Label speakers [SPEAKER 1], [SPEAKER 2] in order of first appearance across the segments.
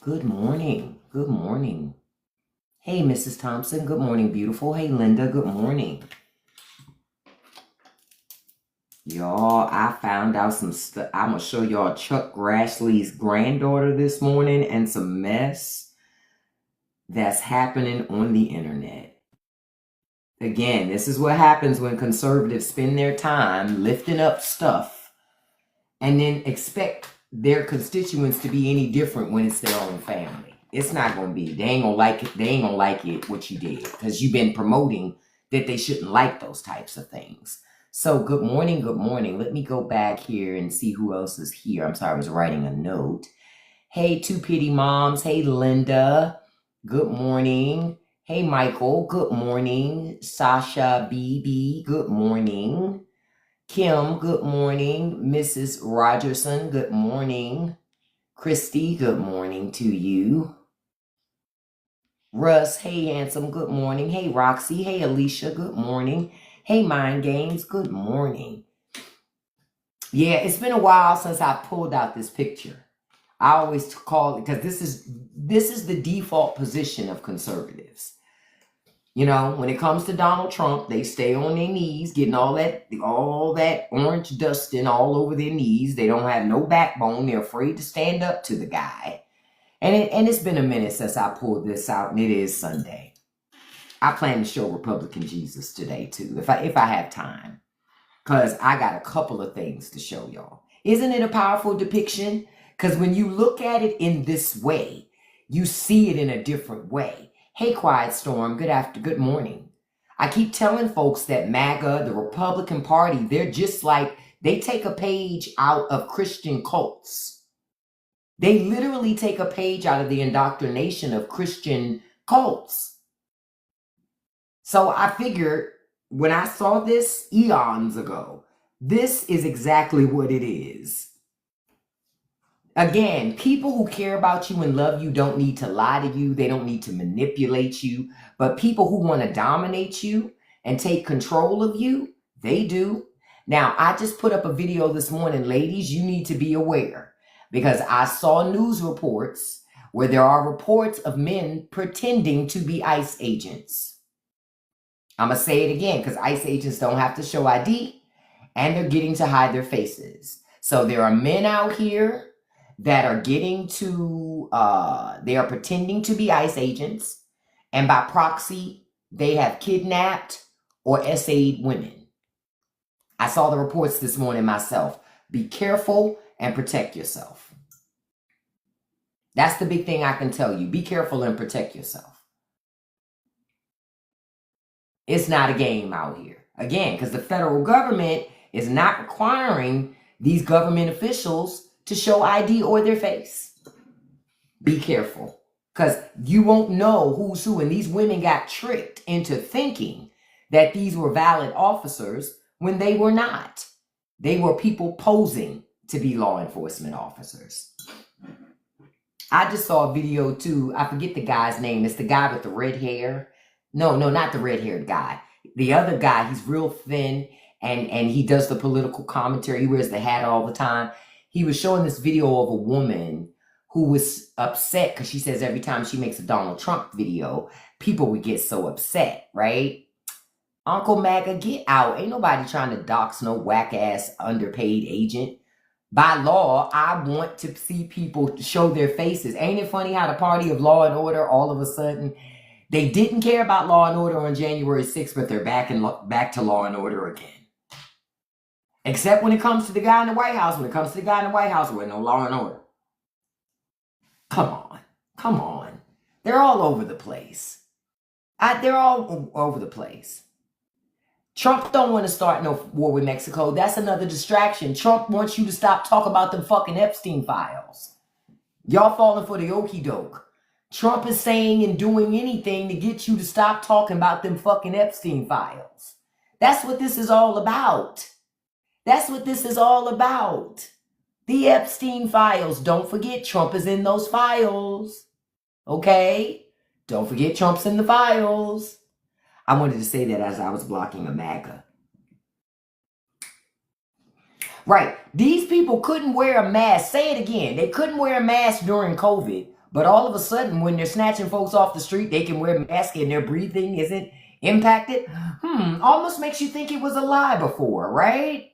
[SPEAKER 1] Good morning. Good morning. Hey, Mrs. Thompson. Good morning, beautiful. Hey, Linda. Good morning. Y'all, I found out some stuff. I'm going to show y'all Chuck Grassley's granddaughter this morning and some mess that's happening on the internet. Again, this is what happens when conservatives spend their time lifting up stuff and then expect their constituents to be any different when it's their own family. It's not going to be. They ain't going to like it. They ain't going to like it, what you did, because you've been promoting that they shouldn't like those types of things. So good morning. Good morning. Let me go back here and see who else is here. I'm sorry, I was writing a note. Hey, Two Pity Moms. Hey, Linda. Good morning. Hey, Michael. Good morning. Sasha BB. Good morning. Kim, good morning. Mrs. Rogerson, good morning. Christy, good morning to you. Russ, hey, handsome, good morning. Hey, Roxy, hey, Alicia, good morning. Hey, Mind Games, good morning. Yeah, it's been a while since I pulled out this picture. I always call it, because this is the default position of conservatives. You know, when it comes to Donald Trump, they stay on their knees, getting all that orange dusting all over their knees. They don't have no backbone. They're afraid to stand up to the guy. And it's been a minute since I pulled this out, and it is Sunday. I plan to show Republican Jesus today too, if I have time, because I got a couple of things to show y'all. Isn't it a powerful depiction? Because when you look at it in this way, you see it in a different way. Hey, Quiet Storm, good morning. I keep telling folks that MAGA, the Republican Party, they're just like, they take a page out of Christian cults. They literally take a page out of the indoctrination of Christian cults. So I figured when I saw this eons ago, this is exactly what it is. Again, people who care about you and love you don't need to lie to you. They don't need to manipulate you. But people who want to dominate you and take control of you, they do. Now, I just put up a video this morning. Ladies, you need to be aware, because I saw news reports where there are reports of men pretending to be ICE agents. I'm going to say it again, because ICE agents don't have to show ID, and they're getting to hide their faces. So there are men out here that are getting to, they are pretending to be ICE agents, and by proxy, they have kidnapped or SA'd women. I saw the reports this morning myself. Be careful and protect yourself. That's the big thing I can tell you. Be careful and protect yourself. It's not a game out here. Again, because the federal government is not requiring these government officials to show ID or their face. Be careful, because you won't know who's who. And these women got tricked into thinking that these were valid officers when they were not. They were people posing to be law enforcement officers. I just saw a video too. I forget the guy's name. It's the guy with the red hair. No, not the red-haired guy. The other guy, he's real thin, and he does the political commentary. He wears the hat all the time. He was showing this video of a woman who was upset because she says every time she makes a Donald Trump video, people would get so upset, right? Uncle MAGA, get out. Ain't nobody trying to dox no whack-ass underpaid agent. By law, I want to see people show their faces. Ain't it funny how the party of law and order all of a sudden, they didn't care about law and order on January 6th, but they're back to law and order again. Except when it comes to the guy in the White House. When it comes to the guy in the White House, with no law and order. Come on. They're all over the place. They're all over the place. Trump don't want to start no war with Mexico. That's another distraction. Trump wants you to stop talking about them fucking Epstein files. Y'all falling for the okie doke. Trump is saying and doing anything to get you to stop talking about them fucking Epstein files. That's what this is all about. That's what this is all about. The Epstein files. Don't forget, Trump is in those files. Okay? Don't forget Trump's in the files. I wanted to say that as I was blocking a MAGA. Right. These people couldn't wear a mask. Say it again. They couldn't wear a mask during COVID. But all of a sudden, when they're snatching folks off the street, they can wear masks and their breathing isn't impacted. Almost makes you think it was a lie before, right?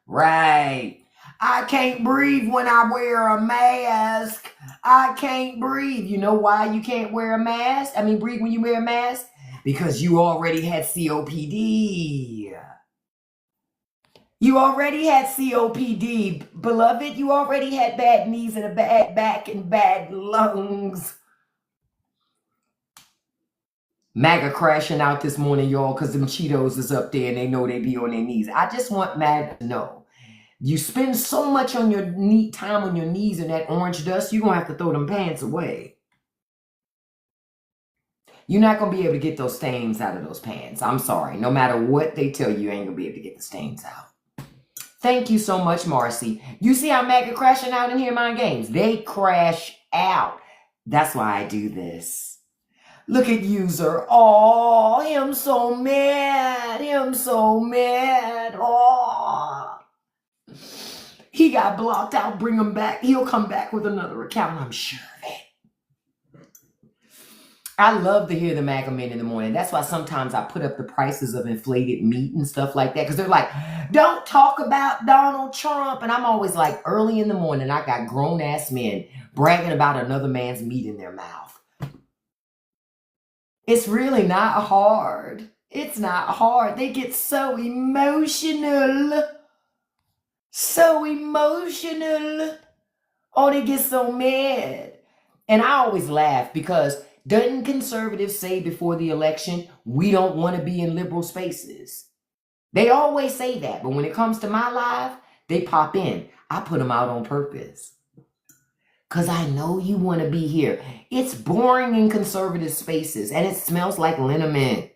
[SPEAKER 1] Right. I can't breathe when I wear a mask. I can't breathe. You know why you can't wear a mask? Breathe when you wear a mask? Because you already had COPD. You already had COPD, beloved. You already had bad knees and a bad back and bad lungs. MAGA crashing out this morning, y'all, because them Cheetos is up there and they know they be on their knees. I just want MAGA to know. You spend so much on your time on your knees in that orange dust, you're going to have to throw them pants away. You're not going to be able to get those stains out of those pants. I'm sorry. No matter what they tell you, you ain't going to be able to get the stains out. Thank you so much, Marcy. You see how MAGA crashing out in here, Mind Games? They crash out. That's why I do this. Look at user. Oh, him so mad. Him so mad. Oh. He got blocked out. Bring him back. He'll come back with another account, I'm sure of it. I love to hear the MAGA men in the morning. That's why sometimes I put up the prices of inflated meat and stuff like that. Because they're like, don't talk about Donald Trump. And I'm always like, early in the morning, I got grown-ass men bragging about another man's meat in their mouth. It's really not hard. It's not hard. They get so emotional. So emotional. Oh, they get so mad. And I always laugh because doesn't conservatives say before the election, we don't want to be in liberal spaces? They always say that. But when it comes to my life, they pop in. I put them out on purpose. Because I know you want to be here. It's boring in conservative spaces. And it smells like liniment.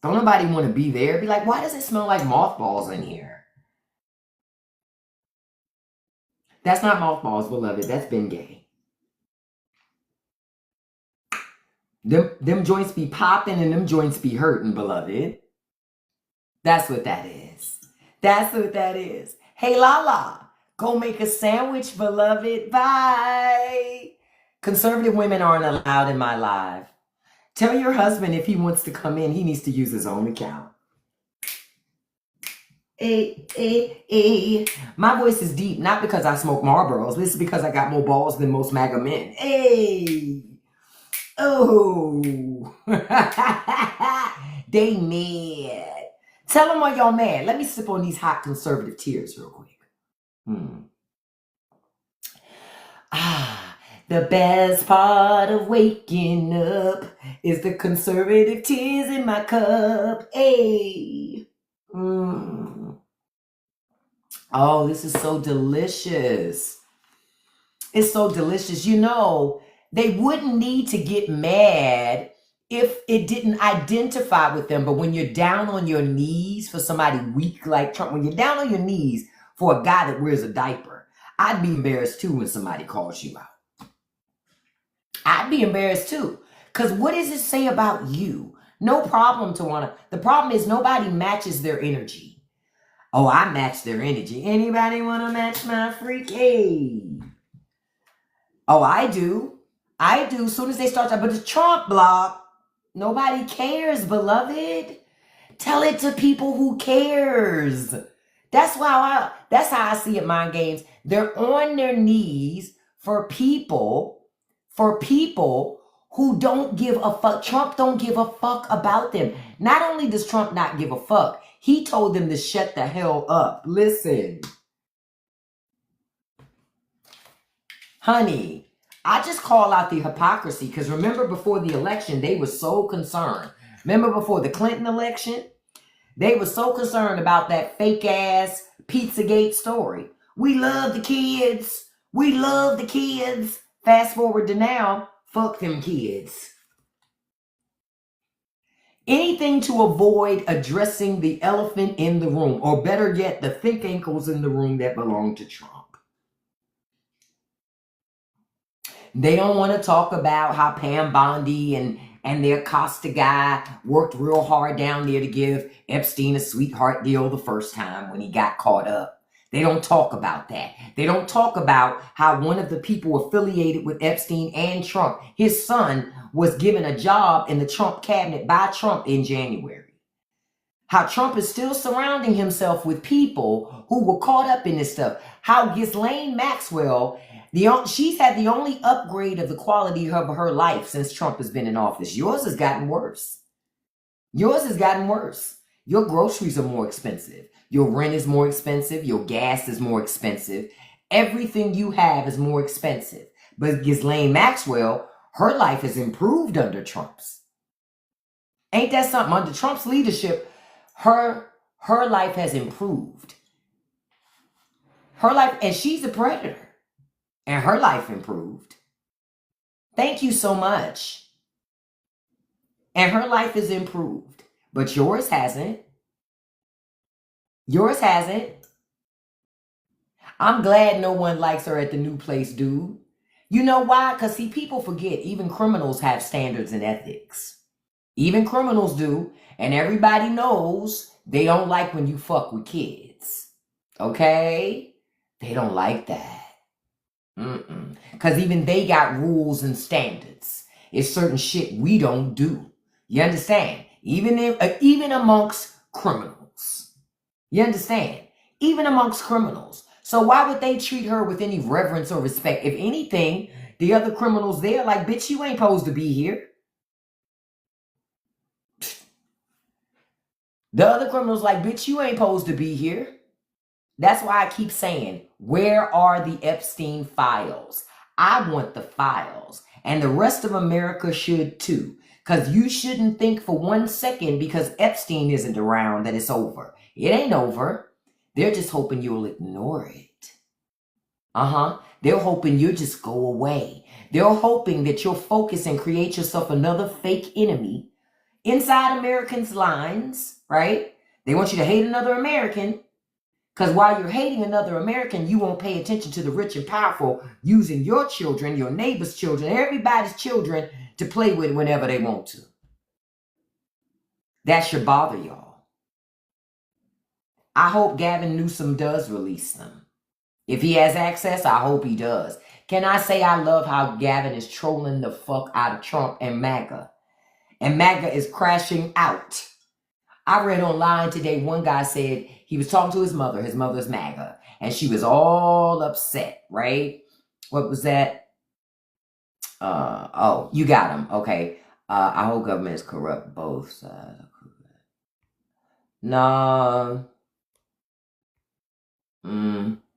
[SPEAKER 1] Don't nobody want to be there. Be like, why does it smell like mothballs in here? That's not mothballs, beloved. That's Bengay. Them joints be popping and them joints be hurting, beloved. That's what that is. That's what that is. Hey, Lala, go make a sandwich, beloved. Bye. Conservative women aren't allowed in my life. Tell your husband if he wants to come in, he needs to use his own account. My voice is deep, not because I smoke Marlboros. This is because I got more balls than most MAGA men. Hey. Oh. They mad. Tell them why y'all mad. Let me sip on these hot conservative tears real quick. The best part of waking up is the conservative tears in my cup. Hey. Oh, this is so delicious. It's so delicious. You know, they wouldn't need to get mad if it didn't identify with them. But when you're down on your knees for somebody weak like Trump, when you're down on your knees for a guy that wears a diaper, I'd be embarrassed too when somebody calls you out. I'd be embarrassed too. Because what does it say about you? No problem to want to. The problem is nobody matches their energy. Oh, I match their energy. Anybody want to match my freak? Hey. Oh, I do. I do. As soon as they start talking about the Trump block, nobody cares, beloved. Tell it to people who cares. That's how I see it, Mind Games. They're on their knees for people who don't give a fuck. Trump don't give a fuck about them. Not only does Trump not give a fuck, he told them to shut the hell up. Listen. Honey, I just call out the hypocrisy because remember before the election, they were so concerned. Remember before the Clinton election? They were so concerned about that fake ass Pizzagate story. We love the kids. We love the kids. Fast forward to now, fuck them kids. Anything to avoid addressing the elephant in the room, or better yet, the thick ankles in the room that belong to Trump. They don't want to talk about how Pam Bondi and their Costa guy worked real hard down there to give Epstein a sweetheart deal the first time when he got caught up. They don't talk about that. They don't talk about how one of the people affiliated with Epstein and Trump, his son, was given a job in the Trump cabinet by Trump in January. How Trump is still surrounding himself with people who were caught up in this stuff. How Ghislaine Maxwell, she's had the only upgrade of the quality of her life since Trump has been in office. Yours has gotten worse. Yours has gotten worse. Your groceries are more expensive. Your rent is more expensive. Your gas is more expensive. Everything you have is more expensive. But Ghislaine Maxwell, her life has improved under Trump's. Ain't that something? Under Trump's leadership, her life has improved. Her life, and she's a predator. And her life improved. Thank you so much. And her life is improved. But yours hasn't. Yours hasn't. I'm glad no one likes her at the new place, dude. You know why? Because, see, people forget even criminals have standards and ethics. Even criminals do. And everybody knows they don't like when you fuck with kids. Okay? They don't like that. Because even they got rules and standards. It's certain shit we don't do. You understand? Even amongst criminals. You understand? Even amongst criminals. So why would they treat her with any reverence or respect? If anything, the other criminals there like, bitch, you ain't supposed to be here. The other criminals like, bitch, you ain't supposed to be here. That's why I keep saying, where are the Epstein files? I want the files. And the rest of America should too. Because you shouldn't think for 1 second because Epstein isn't around that it's over. It ain't over. They're just hoping you'll ignore it. They're hoping you'll just go away. They're hoping that you'll focus and create yourself another fake enemy inside Americans' lines, right? They want you to hate another American. Because while you're hating another American, you won't pay attention to the rich and powerful using your children, your neighbor's children, everybody's children to play with whenever they want to. That should bother y'all. I hope Gavin Newsom does release them. If he has access, I hope he does. Can I say I love how Gavin is trolling the fuck out of Trump and MAGA? And MAGA is crashing out. I read online today, one guy said he was talking to his mother's MAGA, and she was all upset, right? What was that? Oh, you got him. Okay. Our whole government is corrupt. Both sides are corrupt. No.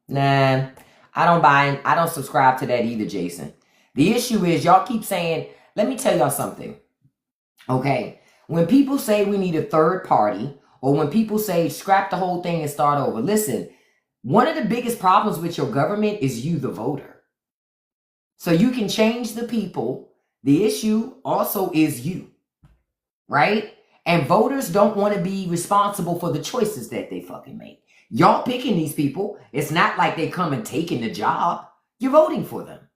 [SPEAKER 1] Nah. I don't subscribe to that either, Jason. The issue is y'all keep saying, let me tell y'all something. Okay. When people say we need a third party, or when people say scrap the whole thing and start over, listen, one of the biggest problems with your government is you, the voter. So you can change the people. The issue also is you, right? And voters don't want to be responsible for the choices that they fucking make. Y'all picking these people. It's not like they come and taking the job. You're voting for them.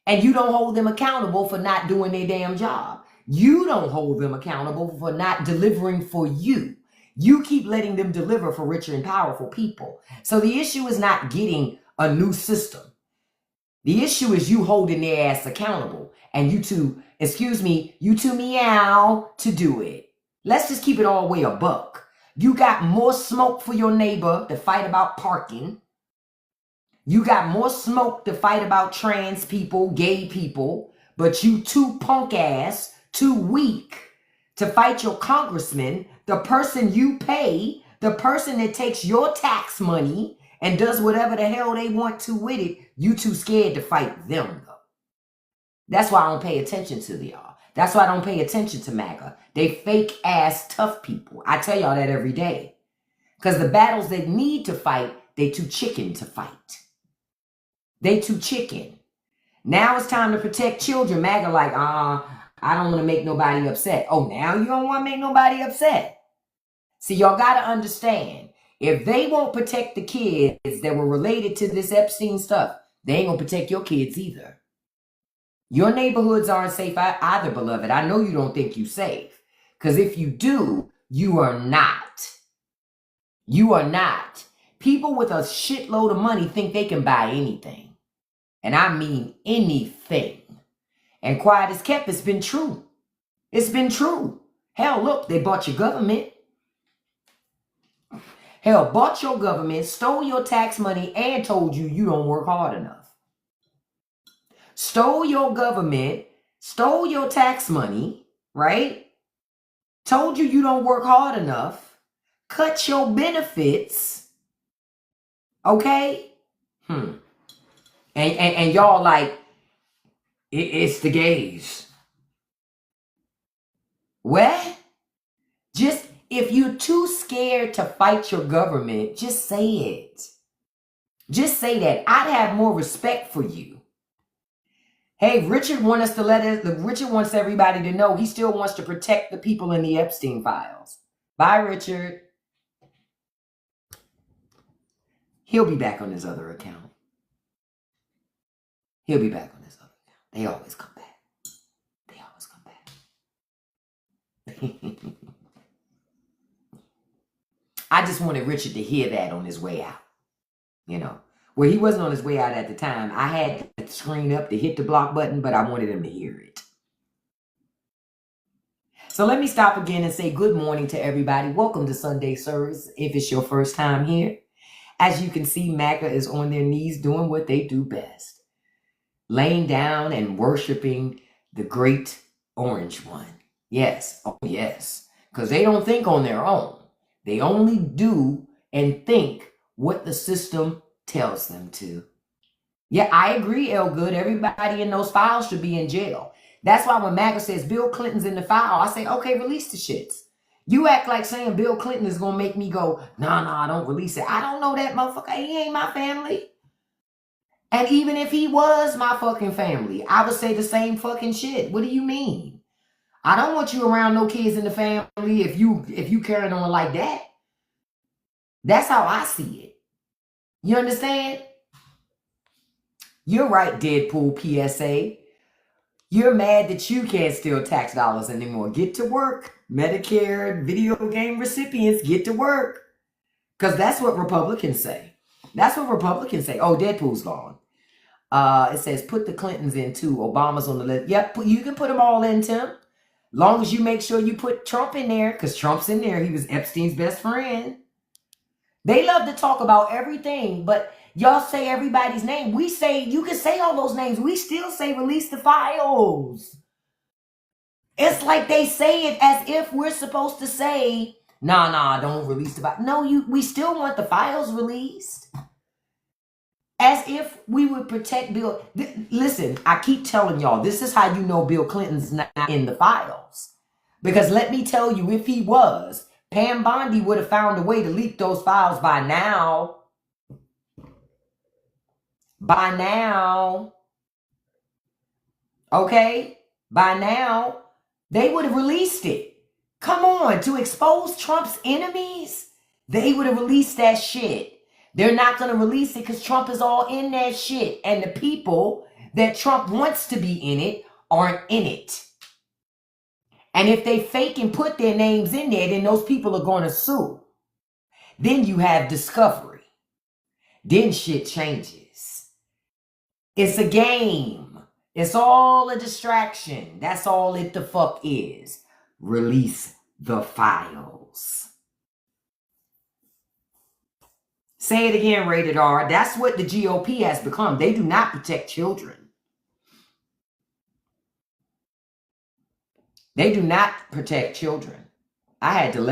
[SPEAKER 1] And you don't hold them accountable for not doing their damn job. You don't hold them accountable for not delivering for you. You keep letting them deliver for richer and powerful people. So the issue is not getting a new system. The issue is you holding their ass accountable. And you two meow to do it. Let's just keep it all the way a buck. You got more smoke for your neighbor to fight about parking. You got more smoke to fight about trans people, gay people. But you too punk ass, too weak to fight your congressman, the person you pay, the person that takes your tax money and does whatever the hell they want to with it. You too scared to fight them, though. That's why I don't pay attention to y'all. That's why I don't pay attention to MAGA. They fake ass tough people. I tell y'all that every day. Because the battles they need to fight, they too chicken to fight. They too chicken. Now it's time to protect children. MAGA like, I don't want to make nobody upset. Oh, now you don't want to make nobody upset. See, y'all got to understand, if they won't protect the kids that were related to this Epstein stuff, they ain't going to protect your kids either. Your neighborhoods aren't safe either, beloved. I know you don't think you're safe. Because if you do, you are not. You are not. People with a shitload of money think they can buy anything. And I mean anything. And quiet as kept, it's been true. It's been true. Hell, look, they bought your government. Hell, bought your government, stole your tax money, and told you you don't work hard enough. Stole your government, stole your tax money, right? Told you don't work hard enough, cut your benefits, okay? And y'all like, it's the gays. What? Just, if you're too scared to fight your government, just say it. Just say that. I'd have more respect for you. Hey, Richard wants everybody to know he still wants to protect the people in the Epstein files. Bye, Richard. He'll be back on his other account. He'll be back on his other account. They always come back. They always come back. I just wanted Richard to hear that on his way out. You know, well, he wasn't on his way out at the time. I had the screen up to hit the block button, but I wanted him to hear it. So let me stop again and say good morning to everybody. Welcome to Sunday service if it's your first time here. As you can see, MAGA is on their knees doing what they do best. Laying down and worshiping the great orange one. Yes, oh yes, because they don't think on their own. They only do and think what the system tells them to. Yeah, I agree, Elgood. Everybody in those files should be in jail. That's why when MAGA says Bill Clinton's in the file, I say, okay, release the shits. You act like saying Bill Clinton is going to make me go, nah, don't release it. I don't know that motherfucker. He ain't my family. And even if he was my fucking family, I would say the same fucking shit. What do you mean? I don't want you around no kids in the family if you carrying on like that. That's how I see it. You understand? You're right, Deadpool PSA. You're mad that you can't steal tax dollars anymore. Get to work. Medicare video game recipients, get to work. Because that's what Republicans say. That's what Republicans say. Oh, Deadpool's gone. It says put the Clintons in too. Obama's on the list. Yep, you can put them all in, Tim. Long as you make sure you put Trump in there, because Trump's in there. He was Epstein's best friend. They love to talk about everything, but y'all say everybody's name. We say, you can say all those names. We still say release the files. It's like they say it as if we're supposed to say, nah, don't release the files. No, we still want the files released. As if we would protect Bill. Listen, I keep telling y'all, this is how you know Bill Clinton's not in the files. Because let me tell you, if he was, Pam Bondi would have found a way to leak those files by now. By now. Okay? By now. They would have released it. Come on, to expose Trump's enemies, they would have released that shit. They're not going to release it because Trump is all in that shit. And the people that Trump wants to be in it aren't in it. And if they fake and put their names in there, then those people are going to sue. Then you have discovery. Then shit changes. It's a game. It's all a distraction. That's all it the fuck is. Release the files. Say it again, Rated R. That's what the GOP has become. They do not protect children. They do not protect children. I had to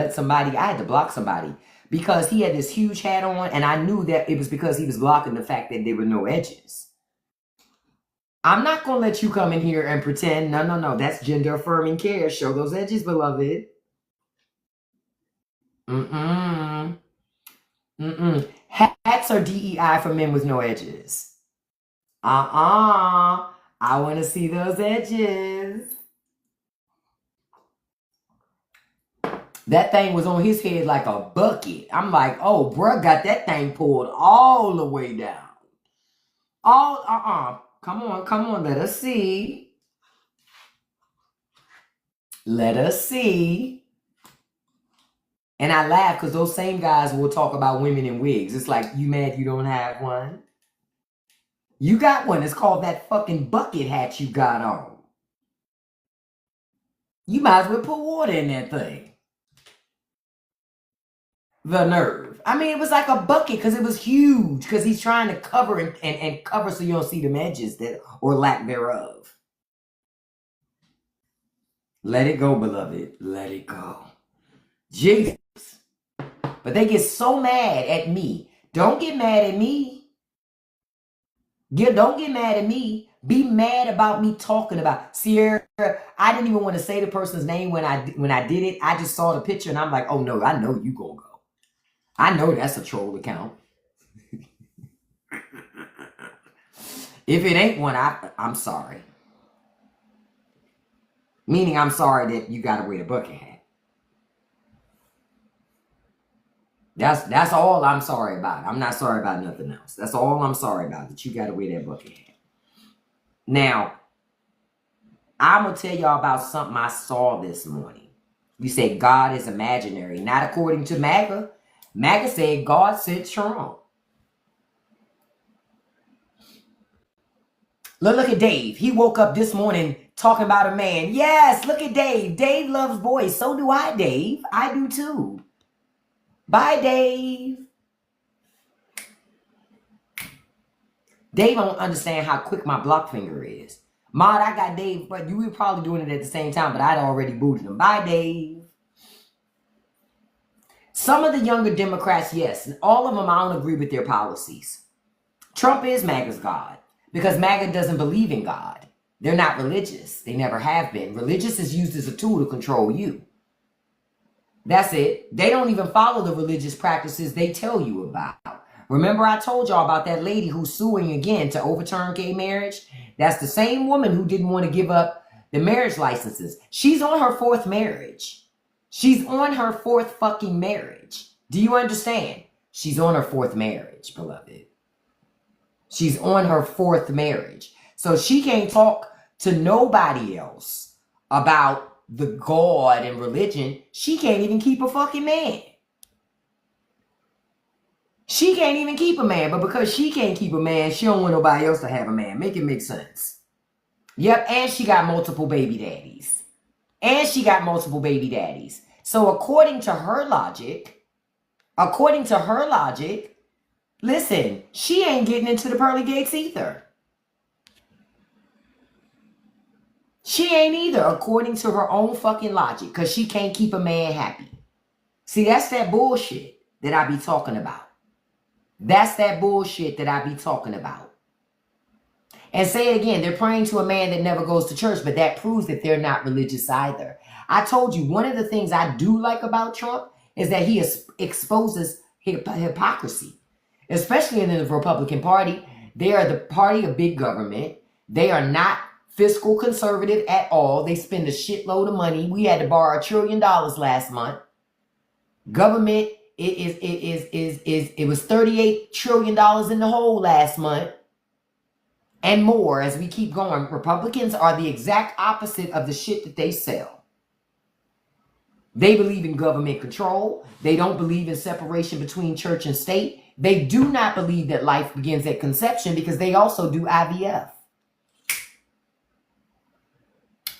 [SPEAKER 1] block somebody because he had this huge hat on, and I knew that it was because he was blocking the fact that there were no edges. I'm not going to let you come in here and pretend, no, that's gender affirming care. Show those edges, beloved. Hats are DEI for men with no edges. I want to see those edges. That thing was on his head like a bucket. I'm like, oh, bruh got that thing pulled all the way down. Come on, let us see. Let us see. And I laugh because those same guys will talk about women in wigs. It's like, you mad you don't have one? You got one. It's called that fucking bucket hat you got on. You might as well put water in that thing. The nerve. I mean, it was like a bucket because it was huge because he's trying to cover and cover so you don't see the edges that or lack thereof. Let it go, beloved. Let it go. Jesus. But they get so mad at me. Don't get mad at me. Don't get mad at me. Be mad about me talking about Sierra. I didn't even want to say the person's name when I did it. I just saw the picture and I'm like, oh no, I know you gonna go. I know that's a troll account. If it ain't one, I'm sorry. Meaning I'm sorry that you gotta wear the bucket hat. That's all I'm sorry about. I'm not sorry about nothing else. That's all I'm sorry about, that you gotta wear that bucket hat. Now, I'm going to tell y'all about something I saw this morning. You say God is imaginary. Not according to MAGA. MAGA said God sent Trump. Look at Dave. He woke up this morning talking about a man. Yes, look at Dave. Dave loves boys. So do I, Dave. I do too. Bye, Dave. Dave don't understand how quick my block finger is. Maud, I got Dave, but you were probably doing it at the same time, but I'd already booted him. Bye, Dave. Some of the younger Democrats, yes, and all of them, I don't agree with their policies. Trump is MAGA's God because MAGA doesn't believe in God. They're not religious. They never have been. Religious is used as a tool to control you. That's it. They don't even follow the religious practices they tell you about. Remember I told y'all about that lady who's suing again to overturn gay marriage? That's the same woman who didn't want to give up the marriage licenses. She's on her fourth marriage. She's on her fourth fucking marriage. Do you understand? She's on her fourth marriage, beloved. She's on her fourth marriage. So she can't talk to nobody else about the God and religion. She can't even keep a fucking man. She can't even keep a man, but because she can't keep a man, she don't want nobody else to have a man. Make it make sense. Yep, and she got multiple baby daddies. So according to her logic, listen, she ain't getting into the pearly gates either. She ain't either, according to her own fucking logic, because she can't keep a man happy. See, that's that bullshit that I be talking about. And say it again, they're praying to a man that never goes to church, but that proves that they're not religious either. I told you, one of the things I do like about Trump is that he exposes hypocrisy, especially in the Republican Party. They are the party of big government. They are not fiscal conservative at all. They spend a shitload of money. We had to borrow $1 trillion last month. Government, it was $38 trillion in the hole last month. And more as we keep going. Republicans are the exact opposite of the shit that they sell. They believe in government control. They don't believe in separation between church and state. They do not believe that life begins at conception because they also do IVF.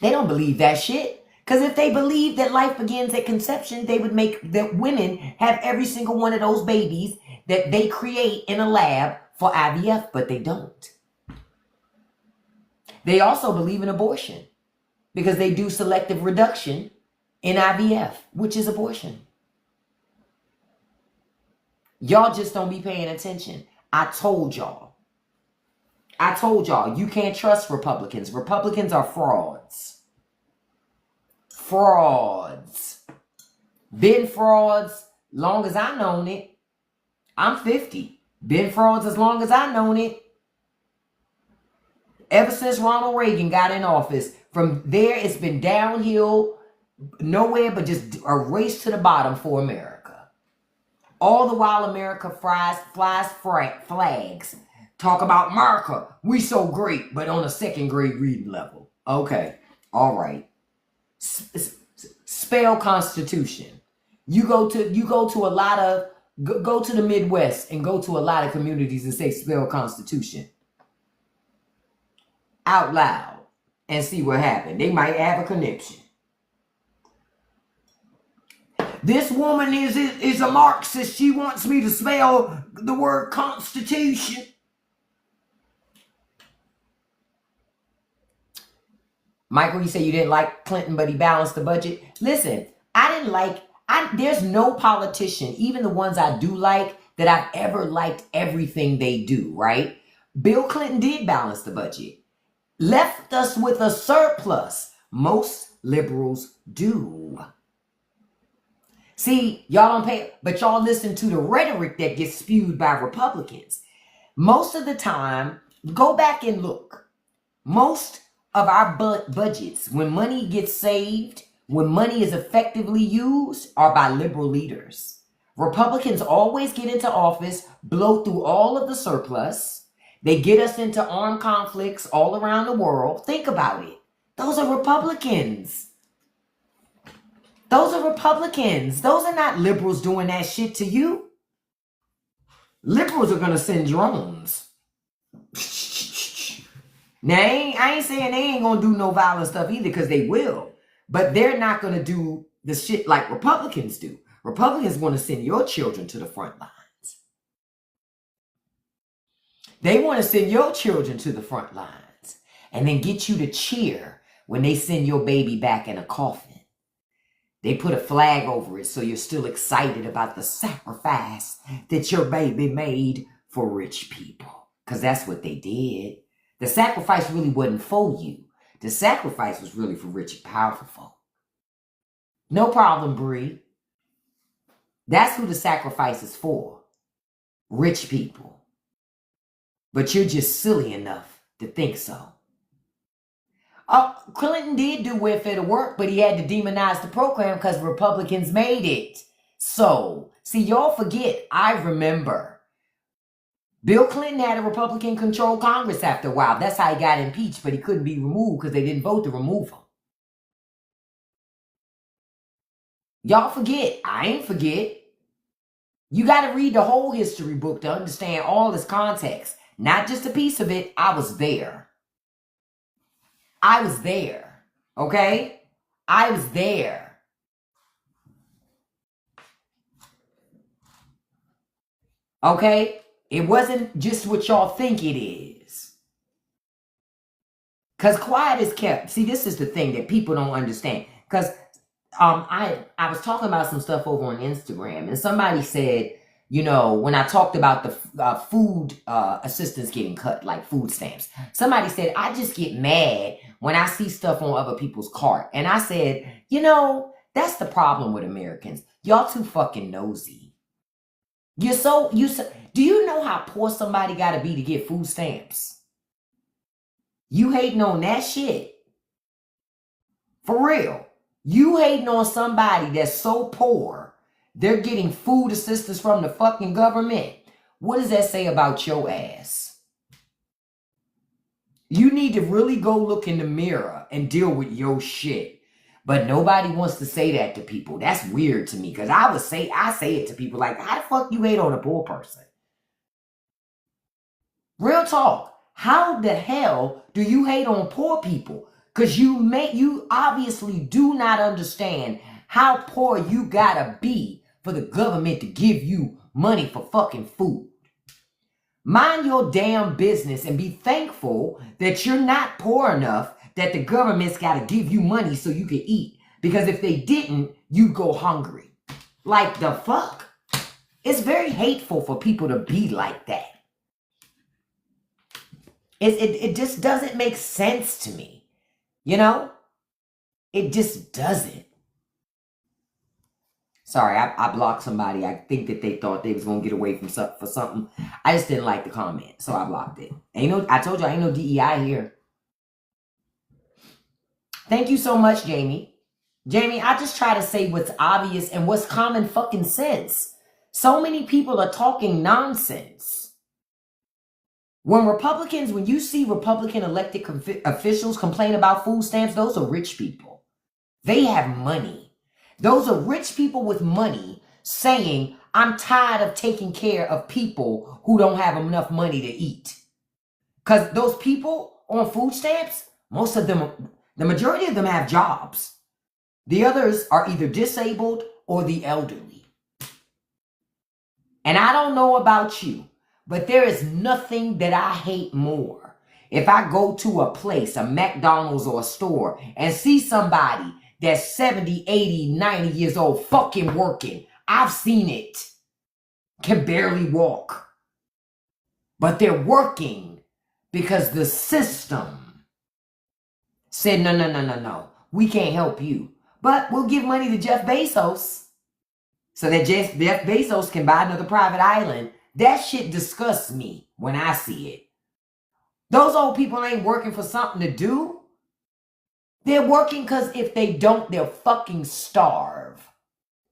[SPEAKER 1] They don't believe that shit. Because if they believed that life begins at conception, they would make that women have every single one of those babies that they create in a lab for IVF, but they don't. They also believe in abortion because they do selective reduction in IVF, which is abortion. Y'all just don't be paying attention. I told y'all, you can't trust Republicans. Republicans are frauds. Been frauds long as I known it. I'm 50. Been frauds as long as I known it. Ever since Ronald Reagan got in office, from there it's been downhill, nowhere but just a race to the bottom for America. All the while America flies flags. Talk about America, we so great, but on a second grade reading level. Okay, all right. Spell Constitution. You go to a lot of go to the Midwest and go to a lot of communities and say spell Constitution out loud and see what happened. They might have a connection. This woman is a Marxist. She wants me to spell the word Constitution. Michael, you say you didn't like Clinton, but he balanced the budget. Listen, there's no politician, even the ones I do like, that I've ever liked everything they do, right? Bill Clinton did balance the budget. Left us with a surplus. Most liberals do. See, y'all don't pay, but y'all listen to the rhetoric that gets spewed by Republicans. Most of the time, go back and look. Most of our budgets, when money gets saved, when money is effectively used, are by liberal leaders. Republicans always get into office, blow through all of the surplus. They get us into armed conflicts all around the world. Think about it. Those are Republicans. Those are Republicans. Those are not liberals doing that shit to you. Liberals are going to send drones. Now, I ain't saying they ain't going to do no violent stuff either, because they will. But they're not going to do the shit like Republicans do. Republicans want to send your children to the front lines. They want to send your children to the front lines and then get you to cheer when they send your baby back in a coffin. They put a flag over it so you're still excited about the sacrifice that your baby made for rich people. Because that's what they did. The sacrifice really wasn't for you. The sacrifice was really for rich and powerful folk. No problem, Bree. That's who the sacrifice is for. Rich people. But you're just silly enough to think so. Clinton did do welfare to work, but he had to demonize the program because Republicans made it. So, see, y'all forget, I remember. Bill Clinton had a Republican-controlled Congress after a while. That's how he got impeached, but he couldn't be removed because they didn't vote to remove him. Y'all forget. I ain't forget. You got to read the whole history book to understand all its context. Not just a piece of it. I was there. I was there. Okay? I was there. Okay? It wasn't just what y'all think it is. Because quiet is kept. See, this is the thing that people don't understand. Because I was talking about some stuff over on Instagram, and somebody said, you know, when I talked about the food assistance getting cut, like food stamps, somebody said, I just get mad when I see stuff on other people's cart. And I said, you know, that's the problem with Americans. Y'all too fucking nosy. Do you know how poor somebody got to be to get food stamps? You hating on that shit. For real. You hating on somebody that's so poor, they're getting food assistance from the fucking government. What does that say about your ass? You need to really go look in the mirror and deal with your shit. But nobody wants to say that to people. That's weird to me, because I say it to people like, how the fuck you hate on a poor person? Real talk. How the hell do you hate on poor people? Because you obviously do not understand how poor you gotta be for the government to give you money for fucking food. Mind your damn business and be thankful that you're not poor enough that the government's got to give you money so you can eat. Because if they didn't, you'd go hungry. Like the fuck? It's very hateful for people to be like that. It just doesn't make sense to me. You know? It just doesn't. Sorry, I blocked somebody. I think that they thought they was going to get away from for something. I just didn't like the comment, so I blocked it. I told you, ain't no DEI here. Thank you so much, Jamie. Jamie, I just try to say what's obvious and what's common fucking sense. So many people are talking nonsense. When you see Republican elected officials complain about food stamps, those are rich people. They have money. Those are rich people with money saying, I'm tired of taking care of people who don't have enough money to eat. Because those people on food stamps, most of them, the majority of them have jobs. The others are either disabled or the elderly. And I don't know about you, but there is nothing that I hate more. If I go to a place, a McDonald's or a store, and see somebody that's 70, 80, 90 years old fucking working. I've seen it. Can barely walk. But they're working because the system said, no. We can't help you. But we'll give money to Jeff Bezos so that Jeff Bezos can buy another private island. That shit disgusts me when I see it. Those old people ain't working for something to do. They're working because if they don't, they'll fucking starve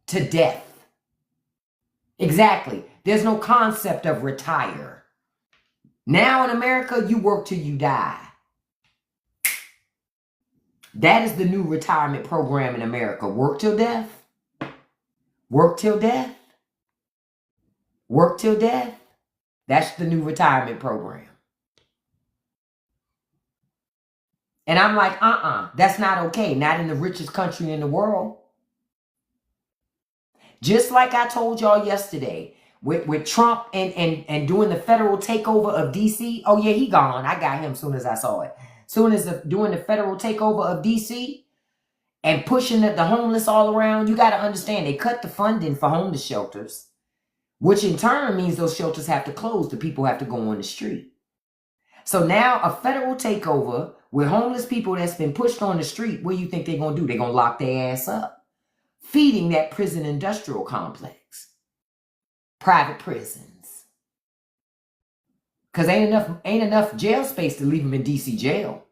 [SPEAKER 1] to death. Exactly. There's no concept of retire. Now in America, you work till you die. That is the new retirement program in America. Work till death. Work till death. Work till death. That's the new retirement program. And I'm like, that's not okay. Not in the richest country in the world. Just like I told y'all yesterday, with Trump and doing the federal takeover of D.C. Oh, yeah, he gone. I got him as soon as I saw it. Soon as doing the federal takeover of D.C. and pushing the homeless all around, you got to understand, they cut the funding for homeless shelters, which in turn means those shelters have to close. The people have to go on the street. So now a federal takeover with homeless people that's been pushed on the street, what do you think they're going to do? They're going to lock their ass up, feeding that prison industrial complex, private prisons. Because ain't enough jail space to leave them in D.C. jail.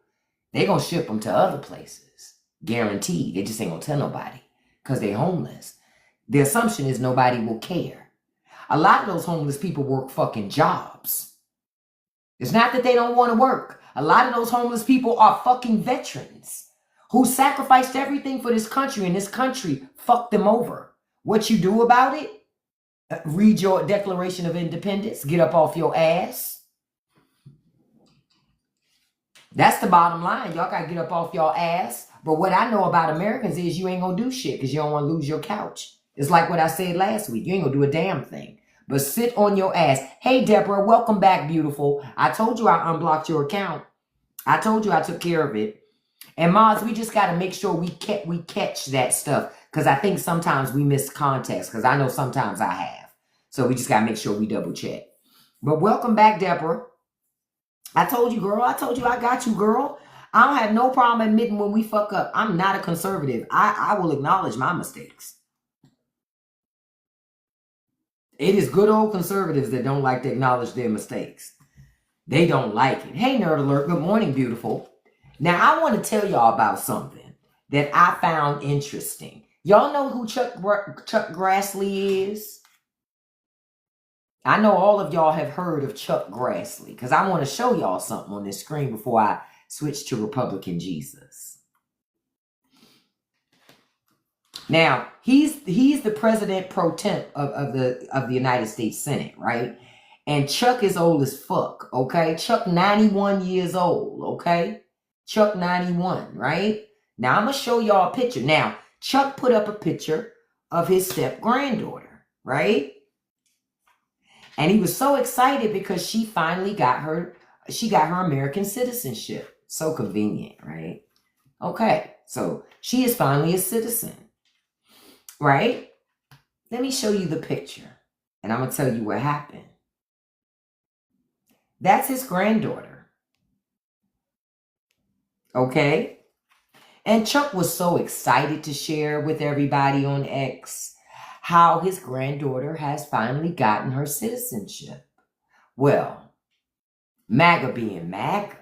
[SPEAKER 1] They're going to ship them to other places. Guaranteed. They just ain't going to tell nobody because they're homeless. The assumption is nobody will care. A lot of those homeless people work fucking jobs. It's not that they don't want to work. A lot of those homeless people are fucking veterans who sacrificed everything for this country, and this country fucked them over. What you do about it? Read your Declaration of Independence. Get up off your ass. That's the bottom line. Y'all got to get up off your ass. But what I know about Americans is you ain't going to do shit because you don't want to lose your couch. It's like what I said last week. You ain't going to do a damn thing. But sit on your ass. Hey, Deborah, welcome back, beautiful. I told you I unblocked your account. I told you I took care of it. And Moz, we just got to make sure we catch that stuff. Because I think sometimes we miss context. Because I know sometimes I have. So we just got to make sure we double check. But welcome back, Deborah. I told you, girl. I told you I got you, girl. I don't have no problem admitting when we fuck up. I'm not a conservative. I will acknowledge my mistakes. It is good old conservatives that don't like to acknowledge their mistakes. They don't like it. Hey, Nerd Alert. Good morning, beautiful. Now, I want to tell y'all about something that I found interesting. Y'all know who Chuck Grassley is? I know all of y'all have heard of Chuck Grassley because I want to show y'all something on this screen before I switch to Republican Jesus. Now, he's the president pro temp of the United States Senate, right? And Chuck is old as fuck, okay? Chuck 91 years old, okay? Chuck 91, right? Now, I'm going to show y'all a picture. Now, Chuck put up a picture of his step-granddaughter, right? And he was so excited because she finally got her American citizenship. So convenient, right? Okay, so she is finally a citizen. Right? Let me show you the picture. And I'm going to tell you what happened. That's his granddaughter. Okay? And Chuck was so excited to share with everybody on X how his granddaughter has finally gotten her citizenship. Well, MAGA being MAGA,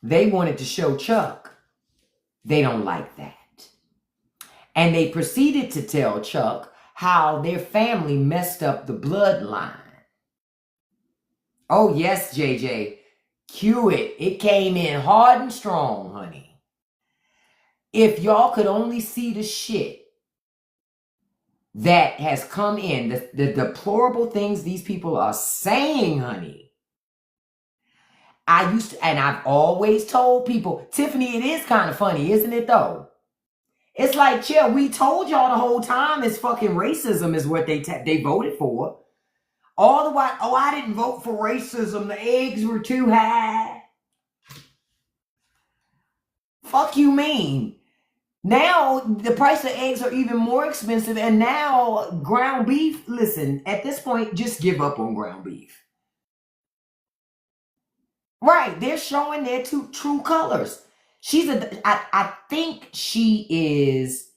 [SPEAKER 1] they wanted to show Chuck they don't like that. And they proceeded to tell Chuck how their family messed up the bloodline. Oh, yes, JJ. Cue it. It came in hard and strong, honey. If y'all could only see the shit that has come in, the deplorable things these people are saying, honey. And I've always told people, Tiffany, it is kind of funny, isn't it though? It's like, chill, we told y'all the whole time it's fucking racism is what they voted for. All the while, oh, I didn't vote for racism. The eggs were too high. Fuck you mean? Now the price of eggs are even more expensive, and now ground beef, listen, at this point, just give up on ground beef. Right, they're showing their true colors. I think she is,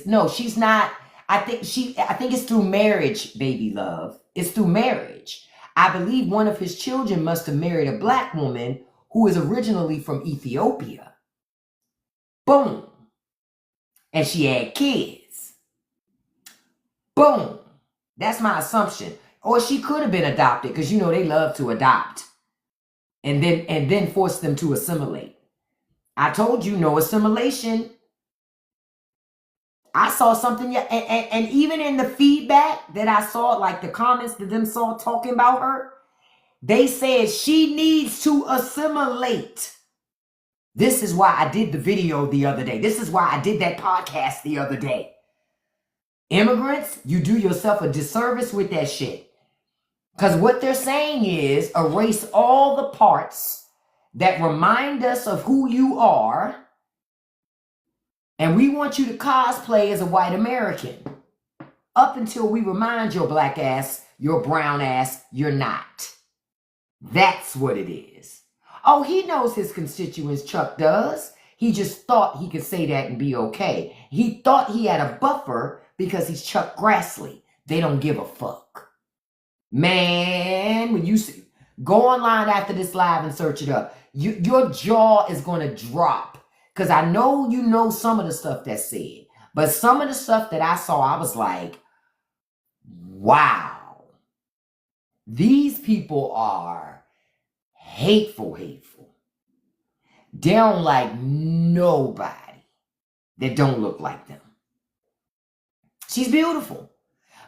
[SPEAKER 1] no, she's not. I think it's through marriage, baby love. It's through marriage. I believe one of his children must have married a black woman who is originally from Ethiopia. Boom. And she had kids. Boom. That's my assumption. Or she could have been adopted, because you know they love to adopt and then force them to assimilate. I told you, no assimilation. I saw something, and even in the feedback that I saw, like the comments that them saw talking about her, they said she needs to assimilate. This is why I did the video the other day. This is why I did that podcast the other day. Immigrants, you do yourself a disservice with that shit. Because what they're saying is erase all the parts that remind us of who you are. And we want you to cosplay as a white American up until we remind your black ass, your brown ass, you're not. That's what it is. Oh, he knows his constituents, Chuck does. He just thought he could say that and be okay. He thought he had a buffer because he's Chuck Grassley. They don't give a fuck. Man, when you see, go online after this live and search it up. Your jaw is going to drop. Because I know you know some of the stuff that's said. But some of the stuff that I saw, I was like, wow. These people are hateful. They don't like nobody that don't look like them. She's beautiful.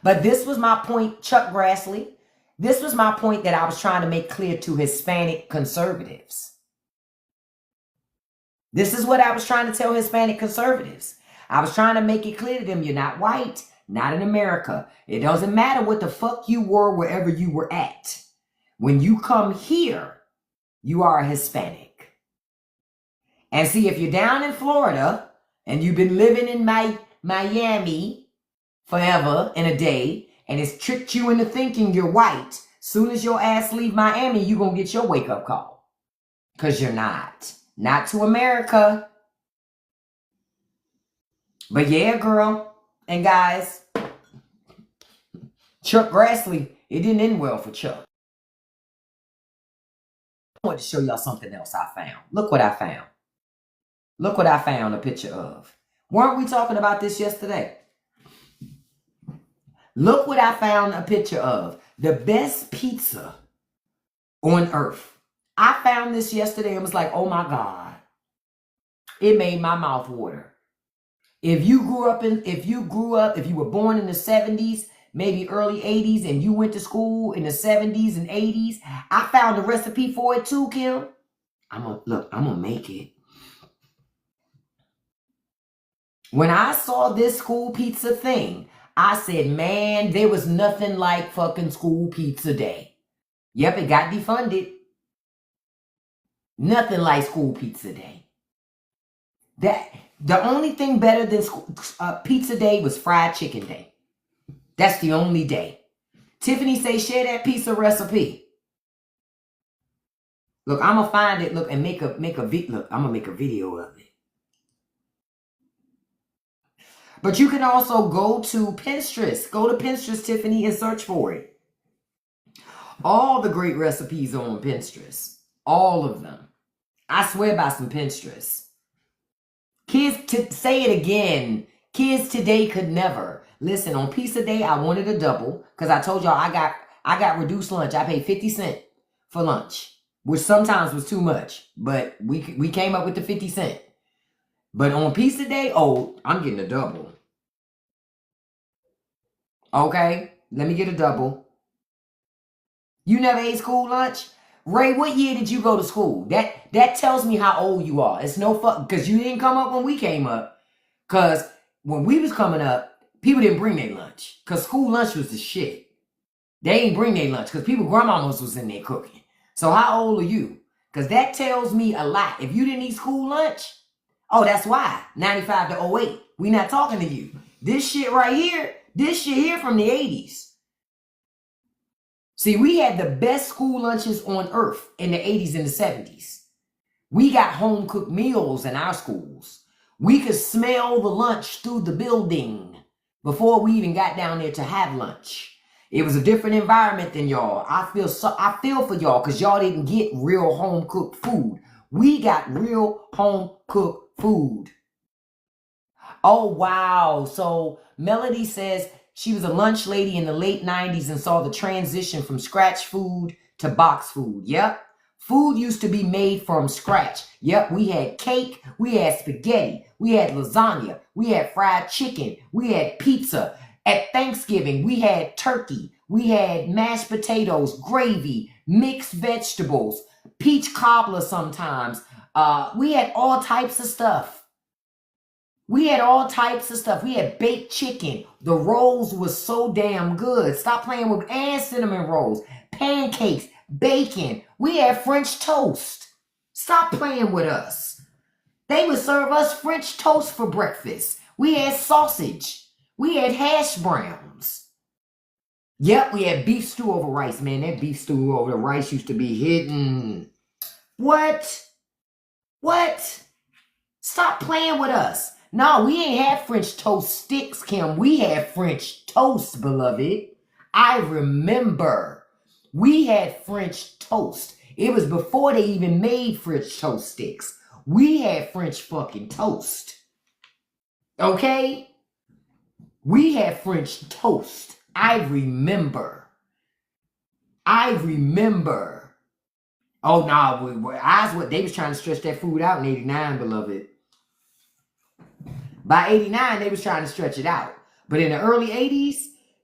[SPEAKER 1] But this was my point, Chuck Grassley. This was my point that I was trying to make clear to Hispanic conservatives. This is what I was trying to tell Hispanic conservatives. I was trying to make it clear to them, you're not white, not in America. It doesn't matter what the fuck you were wherever you were at. When you come here, you are a Hispanic. And see, if you're down in Florida and you've been living in Miami forever and a day, and it's tricked you into thinking you're white, soon as your ass leave Miami, you're going to get your wake-up call. Because you're not. Not to America. But yeah, girl and guys, Chuck Grassley, it didn't end well for Chuck. I want to show y'all something else I found. Look what I found. Look what I found a picture of. Weren't we talking about this yesterday? Look what I found a picture of. The best pizza on earth. I found this yesterday and was like, oh my God. It made my mouth water. If you were born in the 70s, maybe early 80s, and you went to school in the 70s and 80s, I found a recipe for it too, Kim. I'm gonna make it. When I saw this school pizza thing, I said, man, there was nothing like fucking school pizza day. Yep, it got defunded. Nothing like school pizza day. The only thing better than pizza day was fried chicken day. That's the only day. Tiffany say share that pizza recipe. Look, I'm gonna find it. Look, and make a look. I'm gonna make a video of it. But you can also go to Pinterest. Go to Pinterest, Tiffany, and search for it. All the great recipes are on Pinterest. All of them. I swear by some Pinterest. Kids, say it again. Kids today could never. Listen, on pizza day, I wanted a double. Because I told y'all I got reduced lunch. I paid 50 cents for lunch. which sometimes was too much, but we came up with the 50 cent. But on pizza day, oh, I'm getting a double. Okay, let me get a double. You never ate school lunch? Ray, what year did you go to school? That tells me how old you are. It's no fuck, because you didn't come up when we came up. Because when we was coming up, people didn't bring their lunch. Because school lunch was the shit. They ain't bring their lunch because people grandmamas was in there cooking. So how old are you? Because that tells me a lot. If you didn't eat school lunch, oh, that's why. 95 to 08. We not talking to you. This shit right here, this shit here from the 80s. See, we had the best school lunches on earth in the 80s and the 70s. We got home cooked meals in our schools. We could smell the lunch through the building before we even got down there to have lunch. It was a different environment than y'all. I feel for y'all because y'all didn't get real home cooked food. We got real home cooked food. Oh, wow. So Melody says she was a lunch lady in the late 90s and saw the transition from scratch food to box food. Yep. Food used to be made from scratch. Yep, we had cake, we had spaghetti, we had lasagna, we had fried chicken, we had pizza. At Thanksgiving, we had turkey, we had mashed potatoes, gravy, mixed vegetables, peach cobbler sometimes. We had all types of stuff. We had all types of stuff. We had baked chicken. The rolls was so damn good. Stop playing with, and cinnamon rolls, pancakes, bacon. We had French toast. Stop playing with us. They would serve us French toast for breakfast. We had sausage. We had hash browns. Yep, we had beef stew over rice. Man, that beef stew over the rice used to be hidden. What? Stop playing with us. No, we ain't had French toast sticks, Kim. We had French toast, beloved. I remember. We had French toast. It was before they even made French toast sticks. We had French fucking toast. Okay? We had French toast. I remember. Oh, no, they was trying to stretch that food out in 89, beloved. By 89, they was trying to stretch it out. But in the early 80s,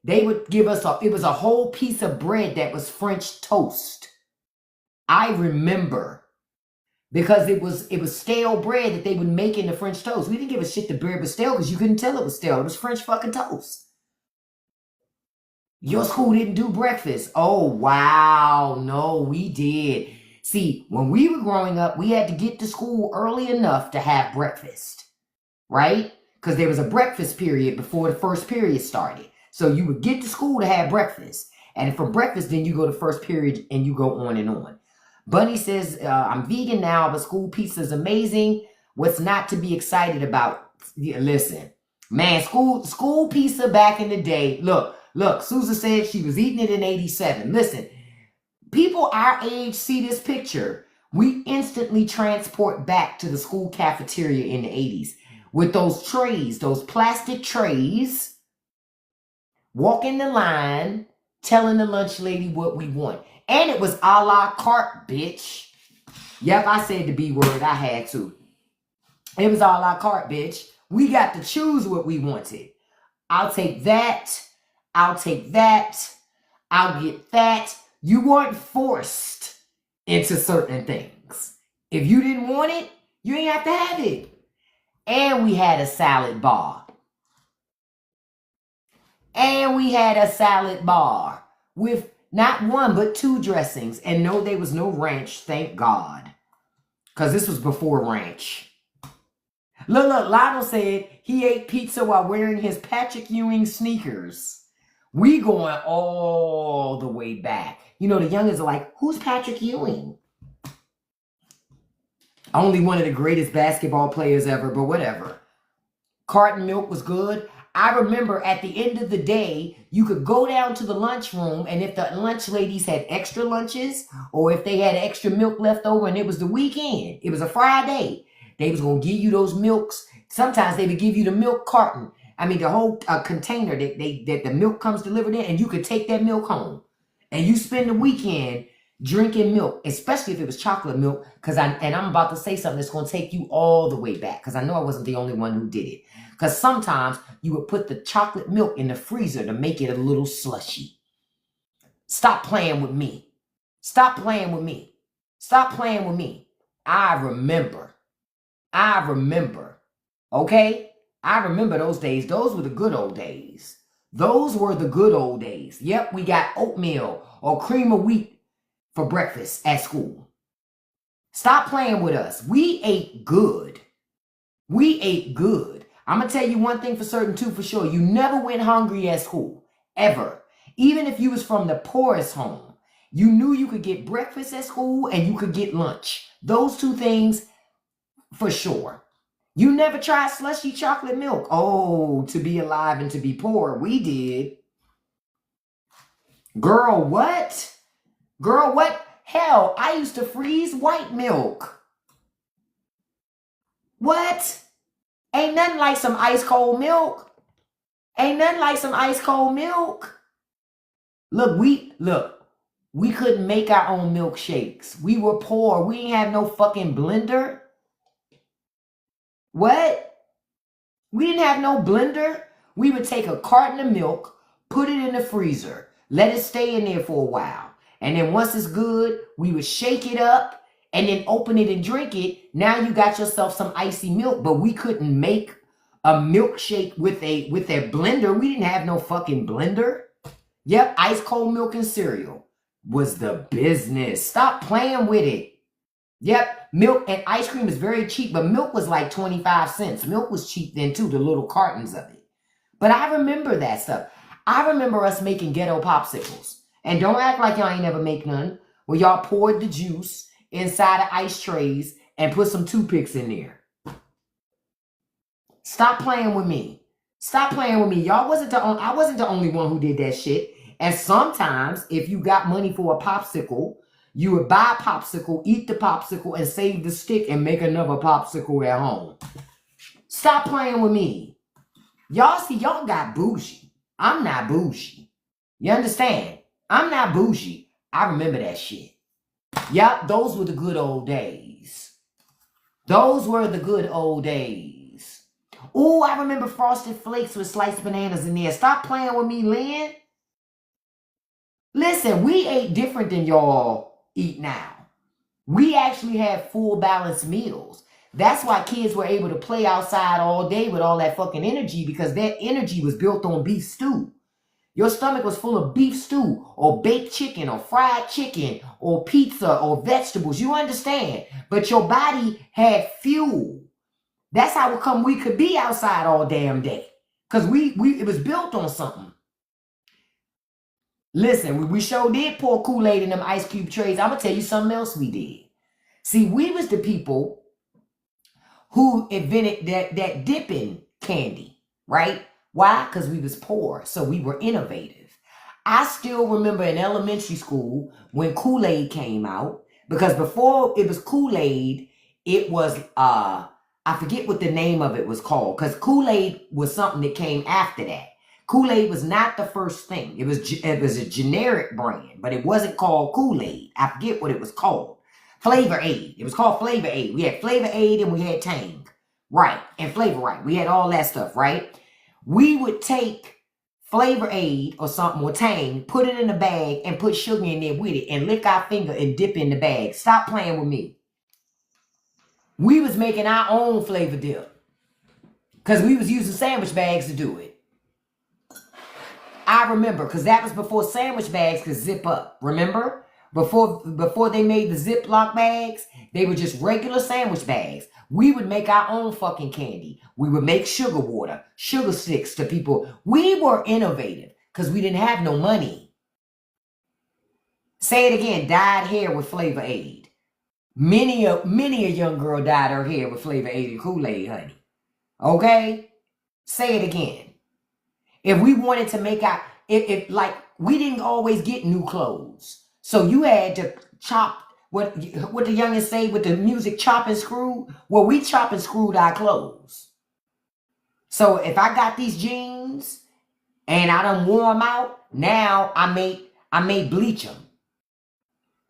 [SPEAKER 1] they would give us it was a whole piece of bread that was French toast. I remember. Because it was stale bread that they would make in the French toast. We didn't give a shit the bread was stale because you couldn't tell it was stale. It was French fucking toast. Your school didn't do breakfast. Oh, wow. No, we did. See, when we were growing up, we had to get to school early enough to have breakfast. Right? Because there was a breakfast period before the first period started. So you would get to school to have breakfast. And for breakfast, then you go to first period and you go on and on. Bunny says, I'm vegan now, but school pizza is amazing. What's not to be excited about? Yeah, listen, man, school pizza back in the day. Look, Susan said she was eating it in 87. Listen, people our age see this picture. We instantly transport back to the school cafeteria in the 80s with those trays, those plastic trays, walking the line, telling the lunch lady what we want. And it was a la carte, bitch. Yep, I said the B word. I had to. It was a la carte, bitch. We got to choose what we wanted. I'll take that. I'll take that. I'll get that. You weren't forced into certain things. If you didn't want it, you ain't have to have it. And we had a salad bar. With not one, but two dressings. And no, there was no ranch, thank God. Because this was before ranch. Look, Lionel said he ate pizza while wearing his Patrick Ewing sneakers. We going all the way back. You know, the youngins are like, who's Patrick Ewing? Only one of the greatest basketball players ever, but whatever. Carton milk was good. I remember at the end of the day, you could go down to the lunchroom, and if the lunch ladies had extra lunches, or if they had extra milk left over and it was the weekend, it was a Friday, they was going to give you those milks. Sometimes they would give you the milk carton. I mean, the whole container that the milk comes delivered in, and you could take that milk home. And you spend the weekend drinking milk, especially if it was chocolate milk, and I'm about to say something that's going to take you all the way back, because I know I wasn't the only one who did it. Because sometimes you would put the chocolate milk in the freezer to make it a little slushy. Stop playing with me. Stop playing with me. Stop playing with me. I remember. Okay? I remember those days. Those were the good old days. Those were the good old days. Yep, we got oatmeal or cream of wheat for breakfast at school. Stop playing with us. We ate good. We ate good. I'm going to tell you one thing for certain too, for sure. You never went hungry at school. Ever. Even if you was from the poorest home. You knew you could get breakfast at school and you could get lunch. Those two things for sure. You never tried slushy chocolate milk. Oh, to be alive and to be poor. We did. Girl, what? Girl, what? Hell, I used to freeze white milk. What? Ain't nothing like some ice cold milk. Ain't nothing like some ice cold milk. Look, we couldn't make our own milkshakes. We were poor. We ain't have no fucking blender. What? We didn't have no blender. We would take a carton of milk, put it in the freezer, let it stay in there for a while. And then once it's good, we would shake it up and then open it and drink it. Now you got yourself some icy milk, but we couldn't make a milkshake with a blender. We didn't have no fucking blender. Yep, ice cold milk and cereal was the business. Stop playing with it. Yep, milk and ice cream is very cheap, but milk was like 25 cents. Milk was cheap then too, the little cartons of it. But I remember that stuff. I remember us making ghetto popsicles. And don't act like y'all ain't never make none. Where y'all poured the juice inside of ice trays and put some toothpicks in there. Stop playing with me. Stop playing with me. I wasn't the only one who did that shit. And sometimes, if you got money for a popsicle, you would buy a popsicle, eat the popsicle, and save the stick and make another popsicle at home. Stop playing with me. Y'all see, y'all got bougie. I'm not bougie. You understand? I'm not bougie. I remember that shit. Yep, those were the good old days. Those were the good old days. Ooh, I remember Frosted Flakes with sliced bananas in there. Stop playing with me, Lynn. Listen, we ate different than y'all eat now. We actually had full balanced meals. That's why kids were able to play outside all day with all that fucking energy, because that energy was built on beef stew. Your stomach was full of beef stew or baked chicken or fried chicken or pizza or vegetables. You understand? But your body had fuel. That's how come we could be outside all damn day. Because it was built on something. Listen, we sure did pour Kool-Aid in them ice cube trays. I'm going to tell you something else we did. See, we was the people who invented that dipping candy, right? Why? Because we was poor, so we were innovative. I still remember in elementary school when Kool-Aid came out, because before it was Kool-Aid, it was, I forget what the name of it was called, because Kool-Aid was something that came after that. Kool-Aid was not the first thing. It was a generic brand, but it wasn't called Kool-Aid. I forget what it was called. Flavor Aid. It was called Flavor Aid. We had Flavor Aid and we had Tang. Right. And Flavor Right. We had all that stuff, right? We would take Flavor Aid or something, or Tang, put it in a bag and put sugar in there with it and lick our finger and dip in the bag. Stop playing with me. We was making our own flavor dip because we was using sandwich bags to do it. I remember, because that was before sandwich bags could zip up. Remember? Before they made the Ziploc bags, they were just regular sandwich bags. We would make our own fucking candy. We would make sugar water, sugar sticks to people. We were innovative because we didn't have no money. Say it again, dyed hair with Flavor Aid. Many a young girl dyed her hair with Flavor Aid and Kool-Aid, honey. Okay? Say it again. If we wanted to make our, like, we didn't always get new clothes. So you had to chop, what the youngins say with the music, chop and screw. Well, we chop and screwed our clothes. So if I got these jeans and I done wore them out, now I may bleach them.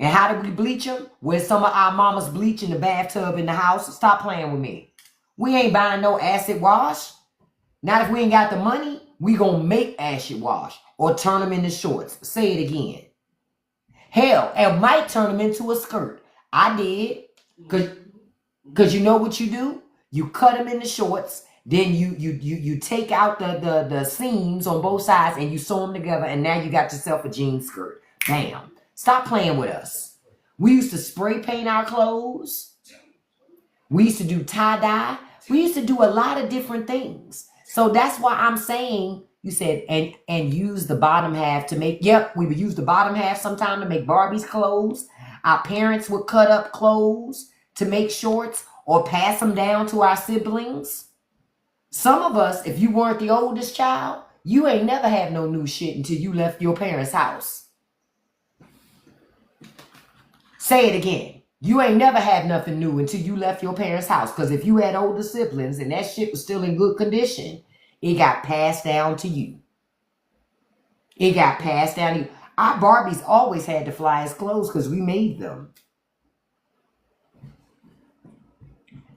[SPEAKER 1] And how did we bleach them? With some of our mamas bleach in the bathtub in the house. Stop playing with me. We ain't buying no acid wash. Not if we ain't got the money, we gonna make acid wash or turn them into shorts. Say it again. Hell, I might turn them into a skirt. I did. Cause you know what you do? You cut them into shorts. Then you take out the seams on both sides and you sew them together, and now you got yourself a jean skirt. Bam. Stop playing with us. We used to spray paint our clothes. We used to do tie-dye. We used to do a lot of different things. So that's why I'm saying, you said, and use the bottom half to make, yep, we would use the bottom half sometime to make Barbie's clothes. Our parents would cut up clothes to make shorts or pass them down to our siblings. Some of us, if you weren't the oldest child, you ain't never had no new shit until you left your parents' house. Say it again. You ain't never had nothing new until you left your parents' house. Because if you had older siblings and that shit was still in good condition, it got passed down to you. It got passed down to you. Our Barbies always had the flyest clothes because we made them.